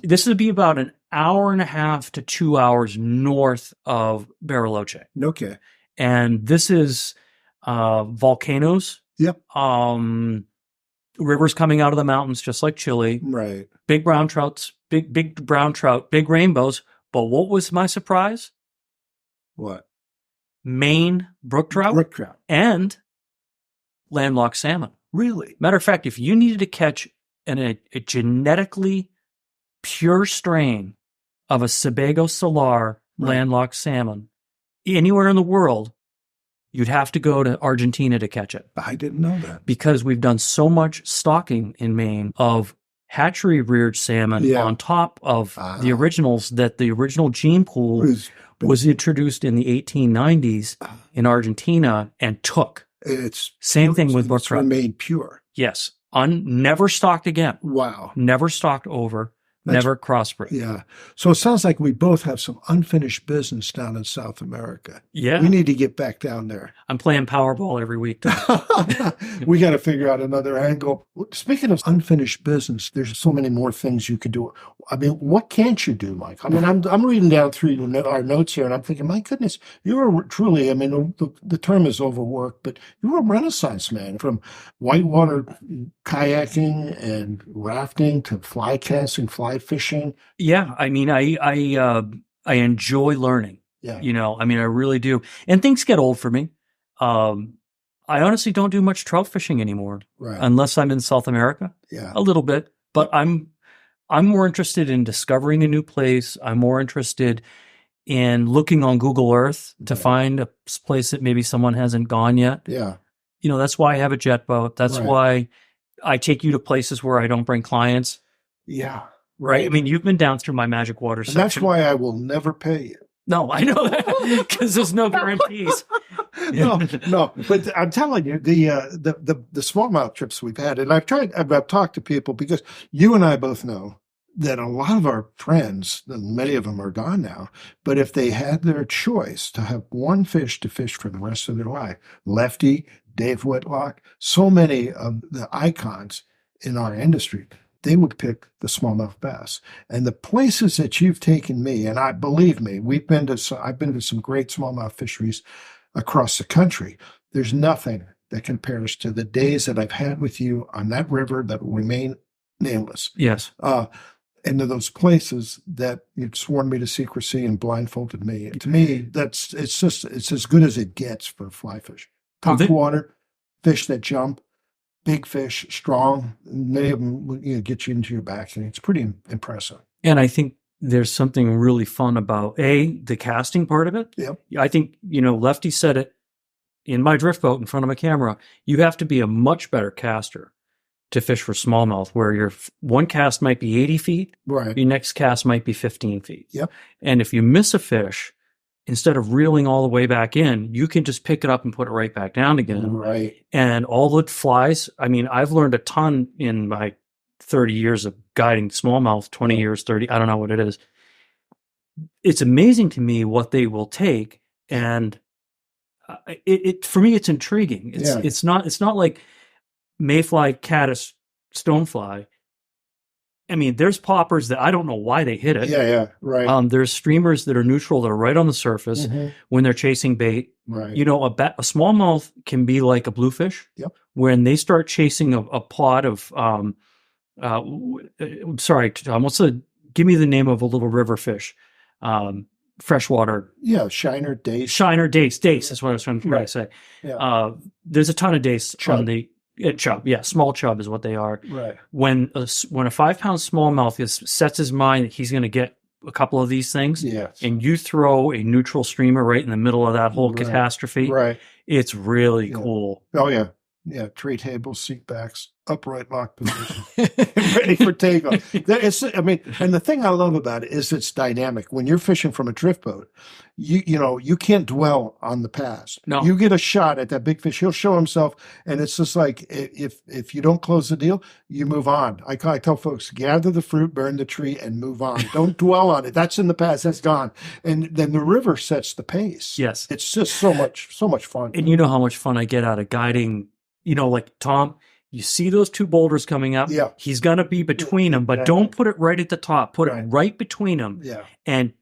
This would be about an hour and a half to 2 hours north of Bariloche. Okay. And this is volcanoes. Yep. Rivers coming out of the mountains, just like Chile. Right. Big brown trouts, big brown trout, big rainbows. But what was my surprise? What? Maine brook trout. Brook trout. And landlocked salmon. Really? Matter of fact, if you needed to catch a genetically pure strain of a Sebago Salar landlocked salmon anywhere in the world, you'd have to go to Argentina to catch it. I didn't know that. Because we've done so much stocking in Maine of hatchery reared salmon on top of the originals, that the original gene pool was introduced in the 1890s in Argentina and took. It's same thing with brook trout. Remained pure. Yes. Never stocked again. Wow. Never stocked over. Never crossbred. Yeah. So it sounds like we both have some unfinished business down in South America. Yeah. We need to get back down there. I'm playing Powerball every week. We got to figure out another angle. Speaking of unfinished business, there's so many more things you could do. I mean, what can't you do, Mike? I mean, I'm reading down through our notes here, and I'm thinking, my goodness, you were truly, I mean, the term is overworked, but you were a Renaissance man, from whitewater kayaking and rafting to fly casting, fly fishing. Yeah. I mean, I enjoy learning. Yeah. You know, I mean, I really do. And things get old for me. I honestly don't do much trout fishing anymore, unless I'm in South America. Yeah. A little bit, but I'm more interested in discovering a new place. I'm more interested in looking on Google Earth to find a place that maybe someone hasn't gone yet. Yeah. You know, that's why I have a jet boat. That's why I take you to places where I don't bring clients. Yeah. Right. I mean, you've been down through my magic water section. That's why I will never pay you. No, I know that, because there's no guarantees. No, but I'm telling you, the smallmouth trips we've had, and I've talked to people, because you and I both know that a lot of our friends, and many of them are gone now, but if they had their choice to have one fish to fish for the rest of their life, Lefty, Dave Whitlock, so many of the icons in our industry, they would pick the smallmouth bass. And the places that you've taken me, and believe me, I've been to some great smallmouth fisheries across the country. There's nothing that compares to the days that I've had with you on that river that will remain nameless. Yes. And to those places that you've sworn me to secrecy and blindfolded me. To me, it's as good as it gets for fly fish. Top water, fish that jump, big fish, strong. Many of them get you into your back, and it's pretty impressive. And I think there's something really fun about the casting part of it. Yep. I think, Lefty said it. in my drift boat in front of a camera, you have to be a much better caster to fish for smallmouth, where your one cast might be 80 feet, Right. your next cast might be 15 feet. Yep. And if you miss a fish, instead of reeling all the way back in, you can just pick it up and put it right back down again. Right. And all the flies, I mean, I've learned a ton in my 30 years of guiding smallmouth, 20 years, 30, I don't know what it is. It's amazing to me what they will take. And it for me, it's intriguing. It's not like mayfly, caddis, stonefly. I mean, there's poppers that I don't know why they hit it. Yeah. Right. There's streamers that are neutral that are right on the surface when they're chasing bait. Right. You know, a smallmouth can be like a bluefish. Yep. When they start chasing a pod of, sorry, Tom, give me the name of a little river fish. Freshwater. Yeah. Shiner, dace. Dace is what I was trying to say. Yeah. There's a ton of dace Chub. on the chub. Yeah, small chub is what they are. Right. When a 5-pound smallmouth sets his mind that he's going to get a couple of these things, Yes. and you throw a neutral streamer right in the middle of that whole Right. catastrophe, Right. it's really cool. Oh, yeah. Yeah. Tray tables, seat backs, upright lock position, ready for takeoff. And the thing I love about it is it's dynamic. When you're fishing from a drift boat, you can't dwell on the past. No. You get a shot at that big fish, he'll show himself, and it's just like if you don't close the deal, you move on. I tell folks, gather the fruit, burn the tree, and move on. Don't dwell on it. That's in the past. That's gone. And then the river sets the pace. Yes. It's just so much fun. And you know how much fun I get out of guiding, like Tom, you see those two boulders coming up. Yeah. He's going to be between them, but Exactly. don't put it right at the top. Put Right. it right between them. Yeah. And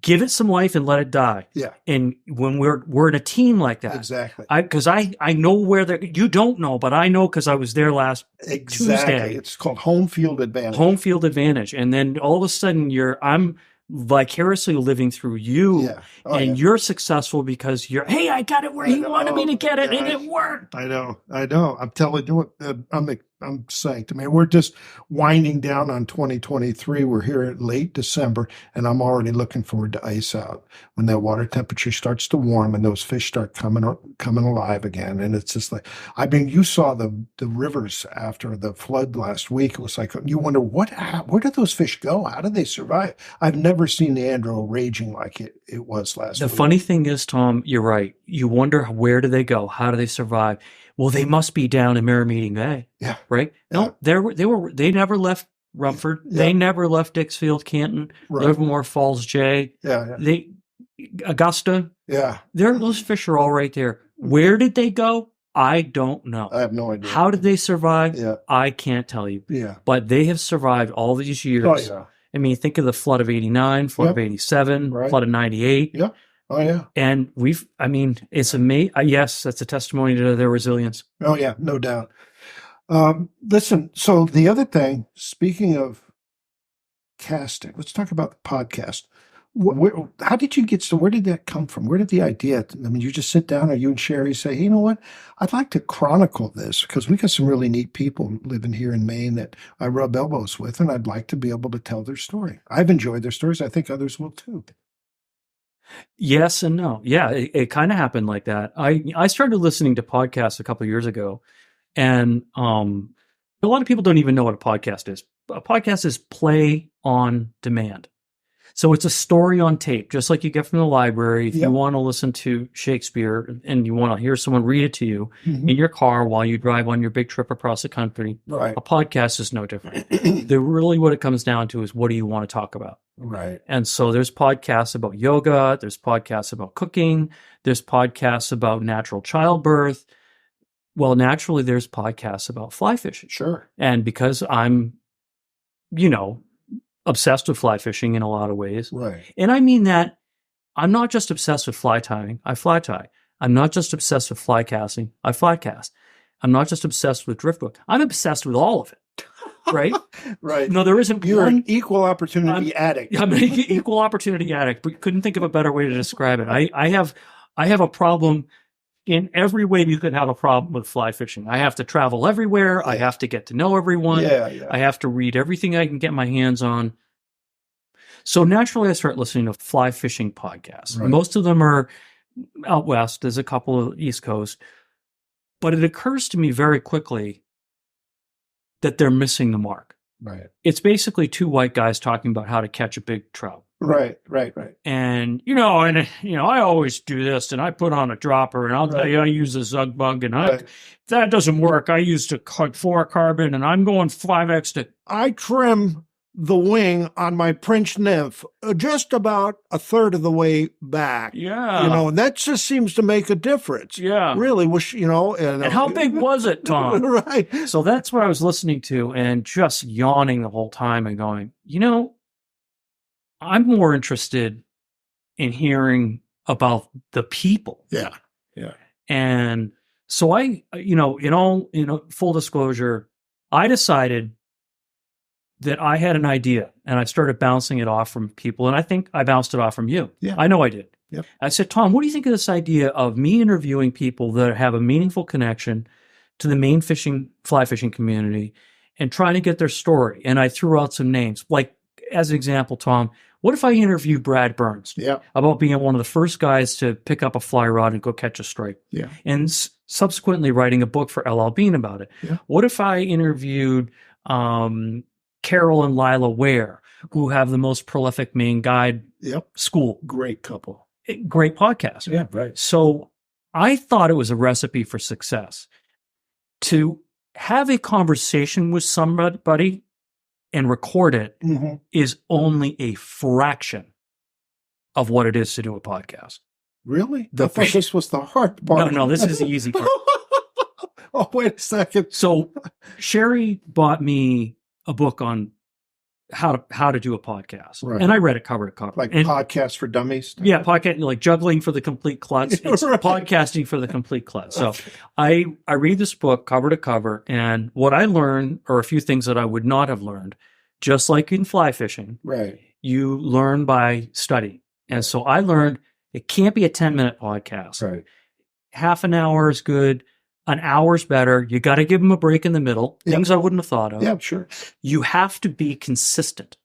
give it some life and let it die. Yeah. And when we're in a team like that, Exactly. because I know where you don't know, but I know because I was there last Tuesday. It's called home field advantage. Home field advantage. And then all of a sudden I'm vicariously living through you, Yeah. Oh, and yeah. you're successful because hey, I got it where he wanted me to get it, and it worked. I know. I'm telling you what, I'm psyched. I mean, we're just winding down on 2023. We're here at late December, and I'm already looking forward to ice out when that water temperature starts to warm and those fish start coming alive again. And it's just like, I mean, you saw the rivers after the flood last week. It was like, you wonder where did those fish go? How did they survive? I've never seen the Andro raging like it was last week. The funny thing is, Tom, you're right. You wonder, where do they go? How do they survive? Well, they must be down in Mirror-Meeting Bay. Yeah. Right? No, they never left Rumford. Yeah. They never left Dixfield, Canton, Right. Livermore, Falls J. Yeah. Augusta. Yeah. Those fish are all right there. Where did they go? I don't know. I have no idea. How did they survive? Yeah. I can't tell you. Yeah. But they have survived all these years. Oh, yeah. I mean, think of the flood of 89, flood Yep. of 87, Right. flood of 98. Yeah. Oh, yeah. And it's amazing. Yes, that's a testimony to their resilience. Oh, yeah. No doubt. Listen, so the other thing, speaking of casting, let's talk about the podcast. How did you get where did that come from? Where did the idea? I mean, you just sit down, or you and Sherry say, hey, you know what? I'd like to chronicle this because we got some really neat people living here in Maine that I rub elbows with, and I'd like to be able to tell their story. I've enjoyed their stories. I think others will too. Yes and no. Yeah, it kind of happened like that. I started listening to podcasts a couple of years ago, and a lot of people don't even know what a podcast is. A podcast is play on demand. So it's a story on tape, just like you get from the library. If Yep. you want to listen to Shakespeare and you want to hear someone read it to you Mhm. in your car while you drive on your big trip across the country, Right. a podcast is no different. Really what it comes down to is, what do you want to talk about? Right. And so there's podcasts about yoga, there's podcasts about cooking, there's podcasts about natural childbirth. Well, naturally, there's podcasts about fly fishing. Sure. And because I'm, obsessed with fly fishing in a lot of ways, Right. and I mean that I'm not just obsessed with fly tying, I fly tie. I'm not just obsessed with fly casting, I fly cast. I'm not just obsessed with driftwood, I'm obsessed with all of it. Right? Right. No, there isn't You're one. an equal opportunity addict. I'm an equal opportunity addict, but couldn't think of a better way to describe it. I have a problem in every way you could have a problem with fly fishing. I have to travel everywhere. I have to get to know everyone. Yeah. I have to read everything I can get my hands on. So naturally, I start listening to fly fishing podcasts. Right. Most of them are out west. There's a couple of East Coast. But it occurs to me very quickly that they're missing the mark. Right. It's basically two white guys talking about how to catch a big trout. Right. And, I always do this, and I put on a dropper, and I'll tell you, I use a Zug Bug, and if that doesn't work, I used a fluorocarbon, and I'm going 5X to... I trim the wing on my Prince nymph just about a third of the way back. Yeah. And that just seems to make a difference. Yeah. Really, and how big was it, Tom? Right. So that's what I was listening to and just yawning the whole time and going, I'm more interested in hearing about the people. Yeah. And so I, full disclosure, I decided that I had an idea and I started bouncing it off from people. And I think I bounced it off from you. Yeah. I know I did. Yep. I said, Tom, what do you think of this idea of me interviewing people that have a meaningful connection to the main fly fishing community and trying to get their story? And I threw out some names. Like, as an example, Tom, what if I interviewed Brad Burns about being one of the first guys to pick up a fly rod and go catch a strike? Yeah. And subsequently writing a book for L.L. Bean about it. Yeah. What if I interviewed Carol and Lila Ware, who have the most prolific Maine guide school? Great couple. Great podcast. Yeah, right. So I thought it was a recipe for success to have a conversation with somebody and record it is only a fraction of what it is to do a podcast. Really? I thought this was the hard part. No, this is the easy part. Oh, wait a second. So Sherry bought me a book on how to do a podcast. Right. And I read it cover to cover. Like podcast for dummies? Yeah, podcast, like juggling for the complete klutz. It's podcasting for the complete klutz. So I read this book cover to cover, and what I learned are a few things that I would not have learned, just like in fly fishing. Right. You learn by study. And so I learned it can't be a 10-minute podcast. Right. Half an hour is good. An hour's better. You got to give them a break in the middle. Things I wouldn't have thought of. Yeah, sure. You have to be consistent.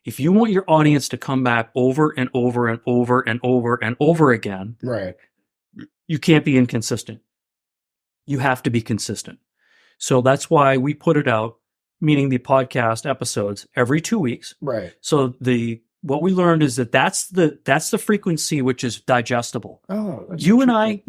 If you want your audience to come back over and over and over and over and over again, right, you can't be inconsistent. You have to be consistent. So that's why we put it out, meaning the podcast episodes, every 2 weeks. Right. So what we learned is that's the frequency which is digestible. Oh, you and I,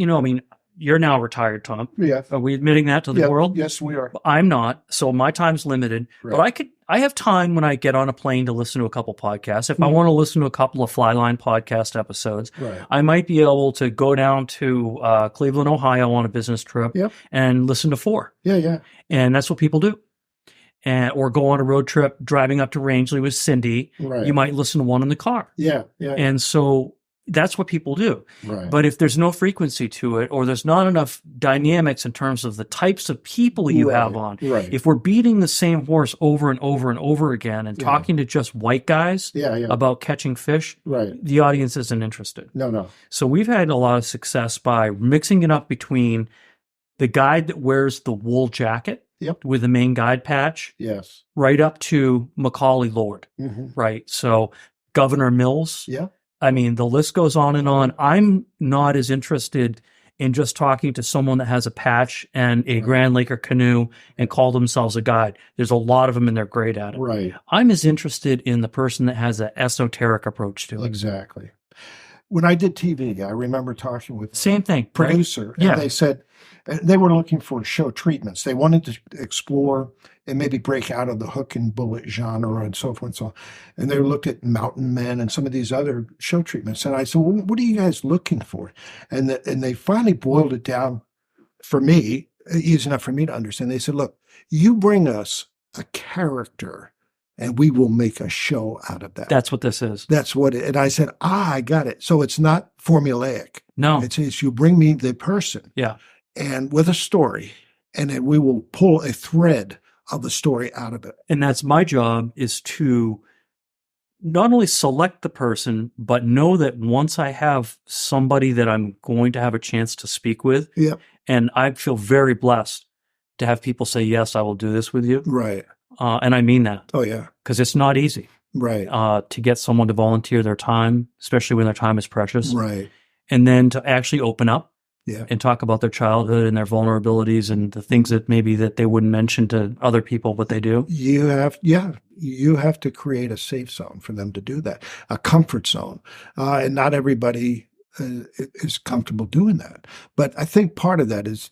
you're now retired, Tom. Yeah. Are we admitting that to the world? Yes, we are. I'm not. So my time's limited. Right. But I have time when I get on a plane to listen to a couple podcasts. If I want to listen to a couple of Flyline podcast episodes, I might be able to go down to Cleveland, Ohio on a business trip and listen to 4. Yeah. And that's what people do. Or go on a road trip driving up to Rangeley with Cindy. Right. You might listen to one in the car. Yeah. And so that's what people do. Right. But if there's no frequency to it, or there's not enough dynamics in terms of the types of people you have on, if we're beating the same horse over and over and over again and talking to just white guys about catching fish, the audience isn't interested. No. So we've had a lot of success by mixing it up between the guide that wears the wool jacket with the main guide patch, right up to Macaulay Lord, right? So Governor Mills. I mean, the list goes on and on. I'm not as interested in just talking to someone that has a patch and a Grand Laker canoe and call themselves a guide. There's a lot of them and they're great at it. Right. I'm as interested in the person that has an esoteric approach to it. Exactly. When I did TV, I remember talking with same thing producer, and they said they were looking for show treatments. They wanted to explore and maybe break out of the hook and bullet genre and so forth and so on. And they looked at Mountain Men and some of these other show treatments. And I said, well, what are you guys looking for? And they finally boiled it down for me, easy enough for me to understand. They said, look, you bring us a character and we will make a show out of that. That's what this is. That's what it, and I said, I got it. So it's not formulaic. No. It's you bring me the person. Yeah. And with a story, and then we will pull a thread of the story out of it. And that's my job, is to not only select the person, but know that once I have somebody that I'm going to have a chance to speak with, and I feel very blessed to have people say, yes, I will do this with you. Right. And I mean that. Oh, yeah. Because it's not easy. Right. To get someone to volunteer their time, especially when their time is precious. Right. and then to actually open up Yeah. and talk about their childhood and their vulnerabilities and the things that maybe that they wouldn't mention to other people, but they do. You have to create a safe zone for them to do that, a comfort zone. And not everybody is comfortable doing that. But I think part of that is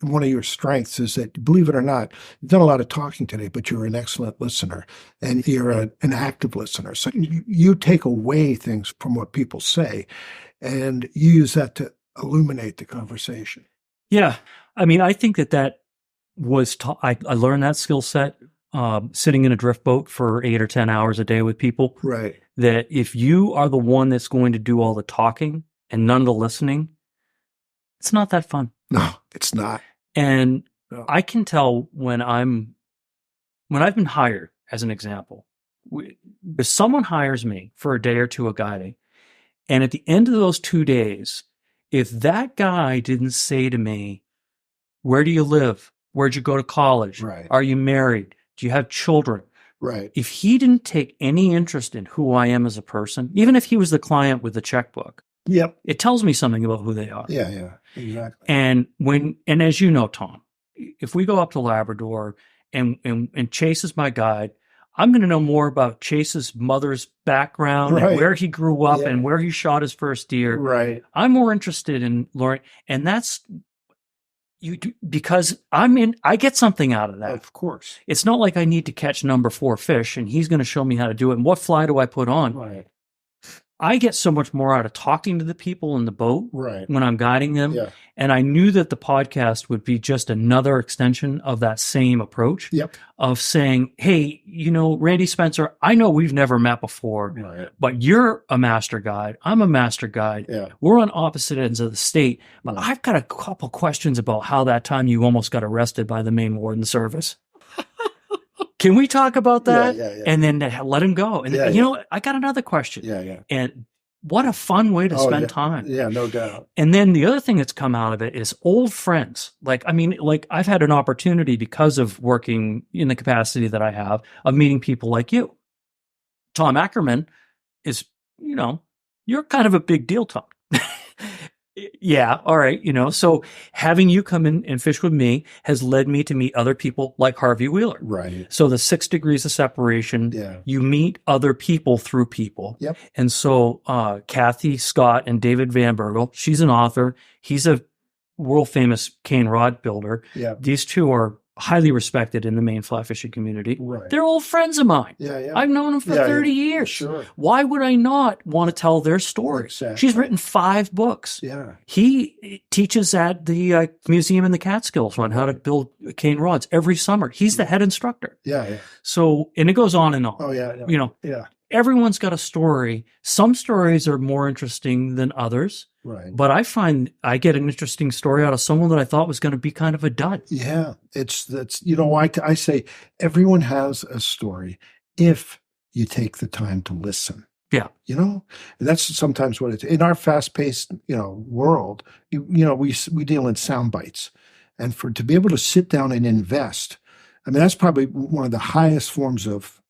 one of your strengths is that, believe it or not, you've done a lot of talking today, but you're an excellent listener and you're an active listener. So you take away things from what people say and you use that to illuminate the conversation. Yeah. I mean, I think that was, I learned that skill set sitting in a drift boat for 8 or 10 hours a day with people. Right. That if you are the one that's going to do all the talking and none of the listening, it's not that fun. No, it's not. And No. I can tell when I've been hired, as an example, if someone hires me for a day or two of guiding, and at the end of those 2 days, if that guy didn't say to me, where do you live? Where'd you go to college? Right. Are you married? Do you have children? Right. If he didn't take any interest in who I am as a person, even if he was the client with the checkbook, Yep. it tells me something about who they are. Yeah, exactly. And as you know, Tom, if we go up to Labrador and Chase is my guide, I'm going to know more about Chase's mother's background Right. and where he grew up Yeah. and where he shot his first deer. Right. I'm more interested in learning, and that's because I get something out of that. Of course. It's not like I need to catch number 4 fish and he's going to show me how to do it. And what fly do I put on? Right. I get so much more out of talking to the people in the boat Right. when I'm guiding them. Yeah. And I knew that the podcast would be just another extension of that same approach Yep. of saying, hey, Randy Spencer, I know we've never met before, Right. but you're a master guide. I'm a master guide. Yeah. We're on opposite ends of the state. But Right. I've got a couple questions about how that time you almost got arrested by the Maine Warden Service. Can we talk about that? Yeah. And then let him go. And Yeah, I got another question. Yeah. And what a fun way to spend time. Yeah, no doubt. And then the other thing that's come out of it is old friends. Like I've had an opportunity because of working in the capacity that I have of meeting people like you. Tom Ackerman is, you're kind of a big deal, Tom. Yeah. All right. So having you come in and fish with me has led me to meet other people like Harvey Wheeler. Right. So the 6 degrees of separation, Yeah. you meet other people through people. Yep. And so Kathy Scott and David Van Bergel, she's an author. He's a world famous cane rod builder. Yeah. These two are highly respected in the Maine fly fishing community. Right. They're old friends of mine. Yeah. I've known them for Yeah, 30 years. Sure. Why would I not want to tell their story? Exactly. She's written 5 books. Yeah. He teaches at the museum in the Catskills on how to build cane rods every summer. He's the head instructor. Yeah. So, and it goes on and on. Oh, yeah. Yeah. Everyone's got a story. Some stories are more interesting than others, Right. but I find I get an interesting story out of someone that I thought was going to be kind of a dud. Yeah. I say everyone has a story if you take the time to listen. Yeah. And that's sometimes what it's in our fast-paced, world, we deal in sound bites. And to be able to sit down and invest, I mean, that's probably one of the highest forms of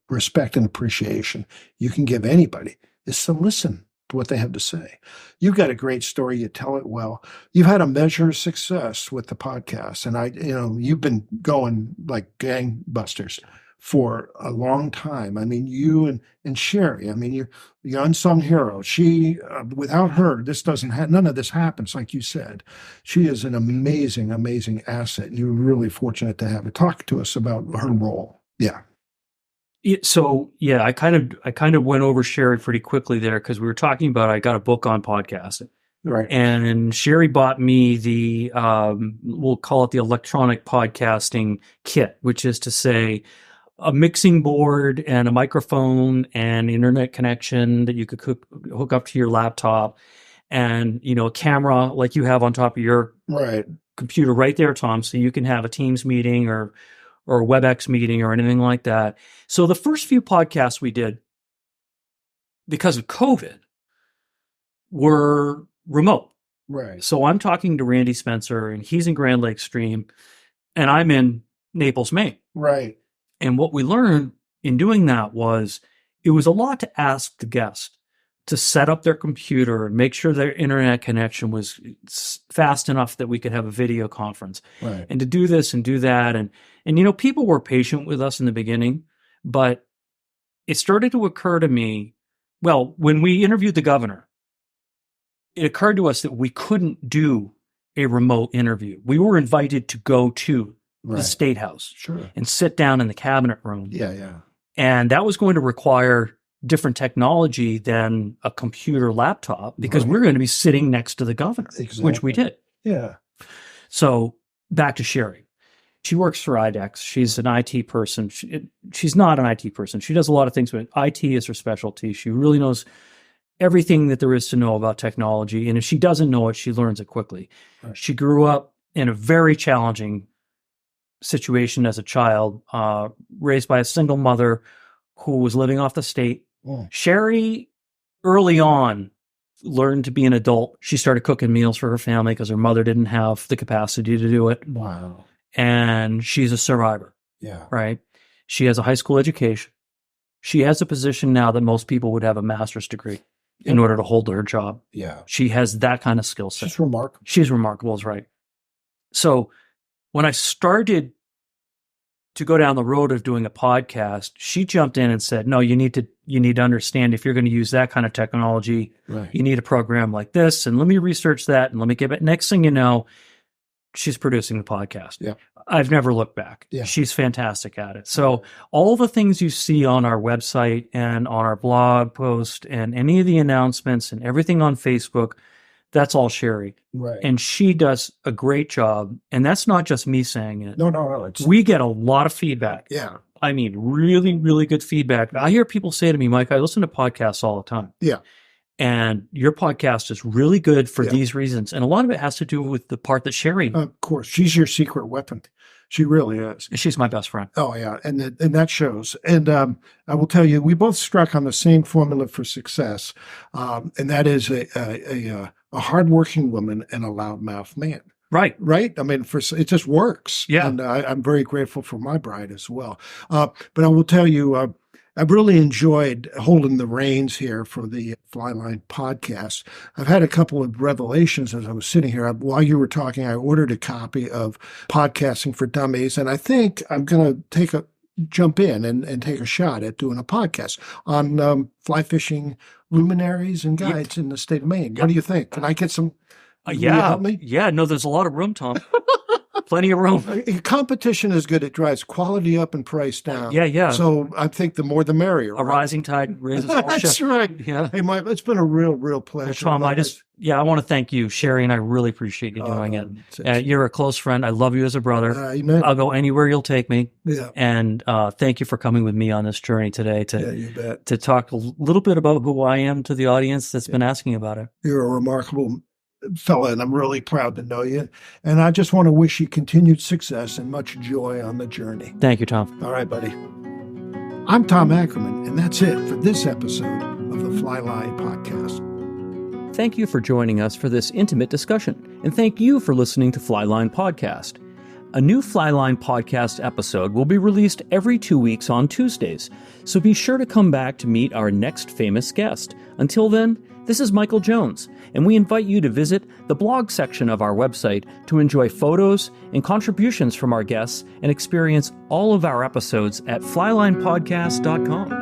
respect and appreciation you can give anybody is to listen to what they have to say. You've got a great story. You tell it well. You've had a measure of success with the podcast. And you've been going like gangbusters for a long time. I mean, you and Sherry, I mean, you're the unsung hero. She, without her, none of this happens. Like you said, she is an amazing, amazing asset. You're really fortunate to have her. Talk to us about her role. Yeah. So yeah, I kind of went over Sherry pretty quickly there because we were talking about I got a book on podcasting, Right. and Sherry bought me the we'll call it the electronic podcasting kit, which is to say a mixing board and a microphone and internet connection that you could hook up to your laptop, and a camera like you have on top of your Right. computer right there, Tom, so you can have a Teams meeting or a WebEx meeting or anything like that. So the first few podcasts we did, because of COVID, were remote. Right. So I'm talking to Randy Spencer, and he's in Grand Lake Stream, and I'm in Naples, Maine. Right. And what we learned in doing that was it was a lot to ask the guest, to set up their computer and make sure their internet connection was fast enough that we could have a video conference. Right. And to do this and do that. And people were patient with us in the beginning, but it started to occur to me, well, when we interviewed the governor, it occurred to us that we couldn't do a remote interview. We were invited to go to the State House and sit down in the cabinet room. Yeah. And that was going to require different technology than a computer laptop because we're going to be sitting next to the governor, which we did. Yeah. So back to Sherry. She works for IDEX. She's an IT person. She's not an IT person. She does a lot of things, but IT is her specialty. She really knows everything that there is to know about technology. And if she doesn't know it, she learns it quickly. Right. She grew up in a very challenging situation as a child, raised by a single mother who was living off the state. Oh. Sherry, early on, learned to be an adult. She started cooking meals for her family because her mother didn't have the capacity to do it. Wow. And she's a survivor. Yeah. Right? She has a high school education. She has a position now that most people would have a master's degree in order to hold her job. Yeah. She has that kind of skill set. She's remarkable. She's remarkable, is right. So when I started to go down the road of doing a podcast, she jumped in and said, no, you need to understand if you're going to use that kind of technology, you need a program like this. And let me research that and let me give it. Next thing you know, she's producing the podcast. Yeah. I've never looked back. Yeah. She's fantastic at it. So all the things you see on our website and on our blog post and any of the announcements and everything on Facebook, that's all Sherry. Right. And she does a great job. And that's not just me saying it. No. We get a lot of feedback. Yeah. I mean, really, really good feedback. I hear people say to me, Mike, I listen to podcasts all the time. Yeah. And your podcast is really good for these reasons. And a lot of it has to do with the part that Sherry. Of course. She's your secret weapon. She really is. She's my best friend. Oh, yeah. And that shows. And I will tell you, we both struck on the same formula for success. And that is a hardworking woman and a loudmouth man. Right. Right. I mean, it just works. Yeah. And I'm very grateful for my bride as well. But I will tell you, I've really enjoyed holding the reins here for the Flyline podcast. I've had a couple of revelations as I was sitting here. While you were talking, I ordered a copy of Podcasting for Dummies, and I think I'm going to jump in and take a shot at doing a podcast on fly fishing luminaries and guides in the state of Maine. What do you think? Can I get some? Will you help me? Yeah. No, there's a lot of room, Tom. Plenty of room. Competition is good. It drives quality up and price down. Yeah. So I think the more the merrier. A rising tide raises all ships. That's right. Yeah. Hey, Mike, it's been a real pleasure. Well, Tom, I want to thank you, Sherry, and I really appreciate you doing it. You're a close friend. I love you as a brother. Amen. I'll go anywhere you'll take me. Yeah. And thank you for coming with me on this journey today you bet. to talk a little bit about who I am to the audience that's been asking about it. You're a remarkable fella, and I'm really proud to know you. And I just want to wish you continued success and much joy on the journey. Thank you, Tom. All right, buddy. I'm Tom Ackerman, and that's it for this episode of the Flyline Podcast. Thank you for joining us for this intimate discussion, and thank you for listening to Flyline Podcast. A new Flyline Podcast episode will be released every 2 weeks on Tuesdays, so be sure to come back to meet our next famous guest. Until then, this is Michael Jones, and we invite you to visit the blog section of our website to enjoy photos and contributions from our guests and experience all of our episodes at flylinepodcast.com.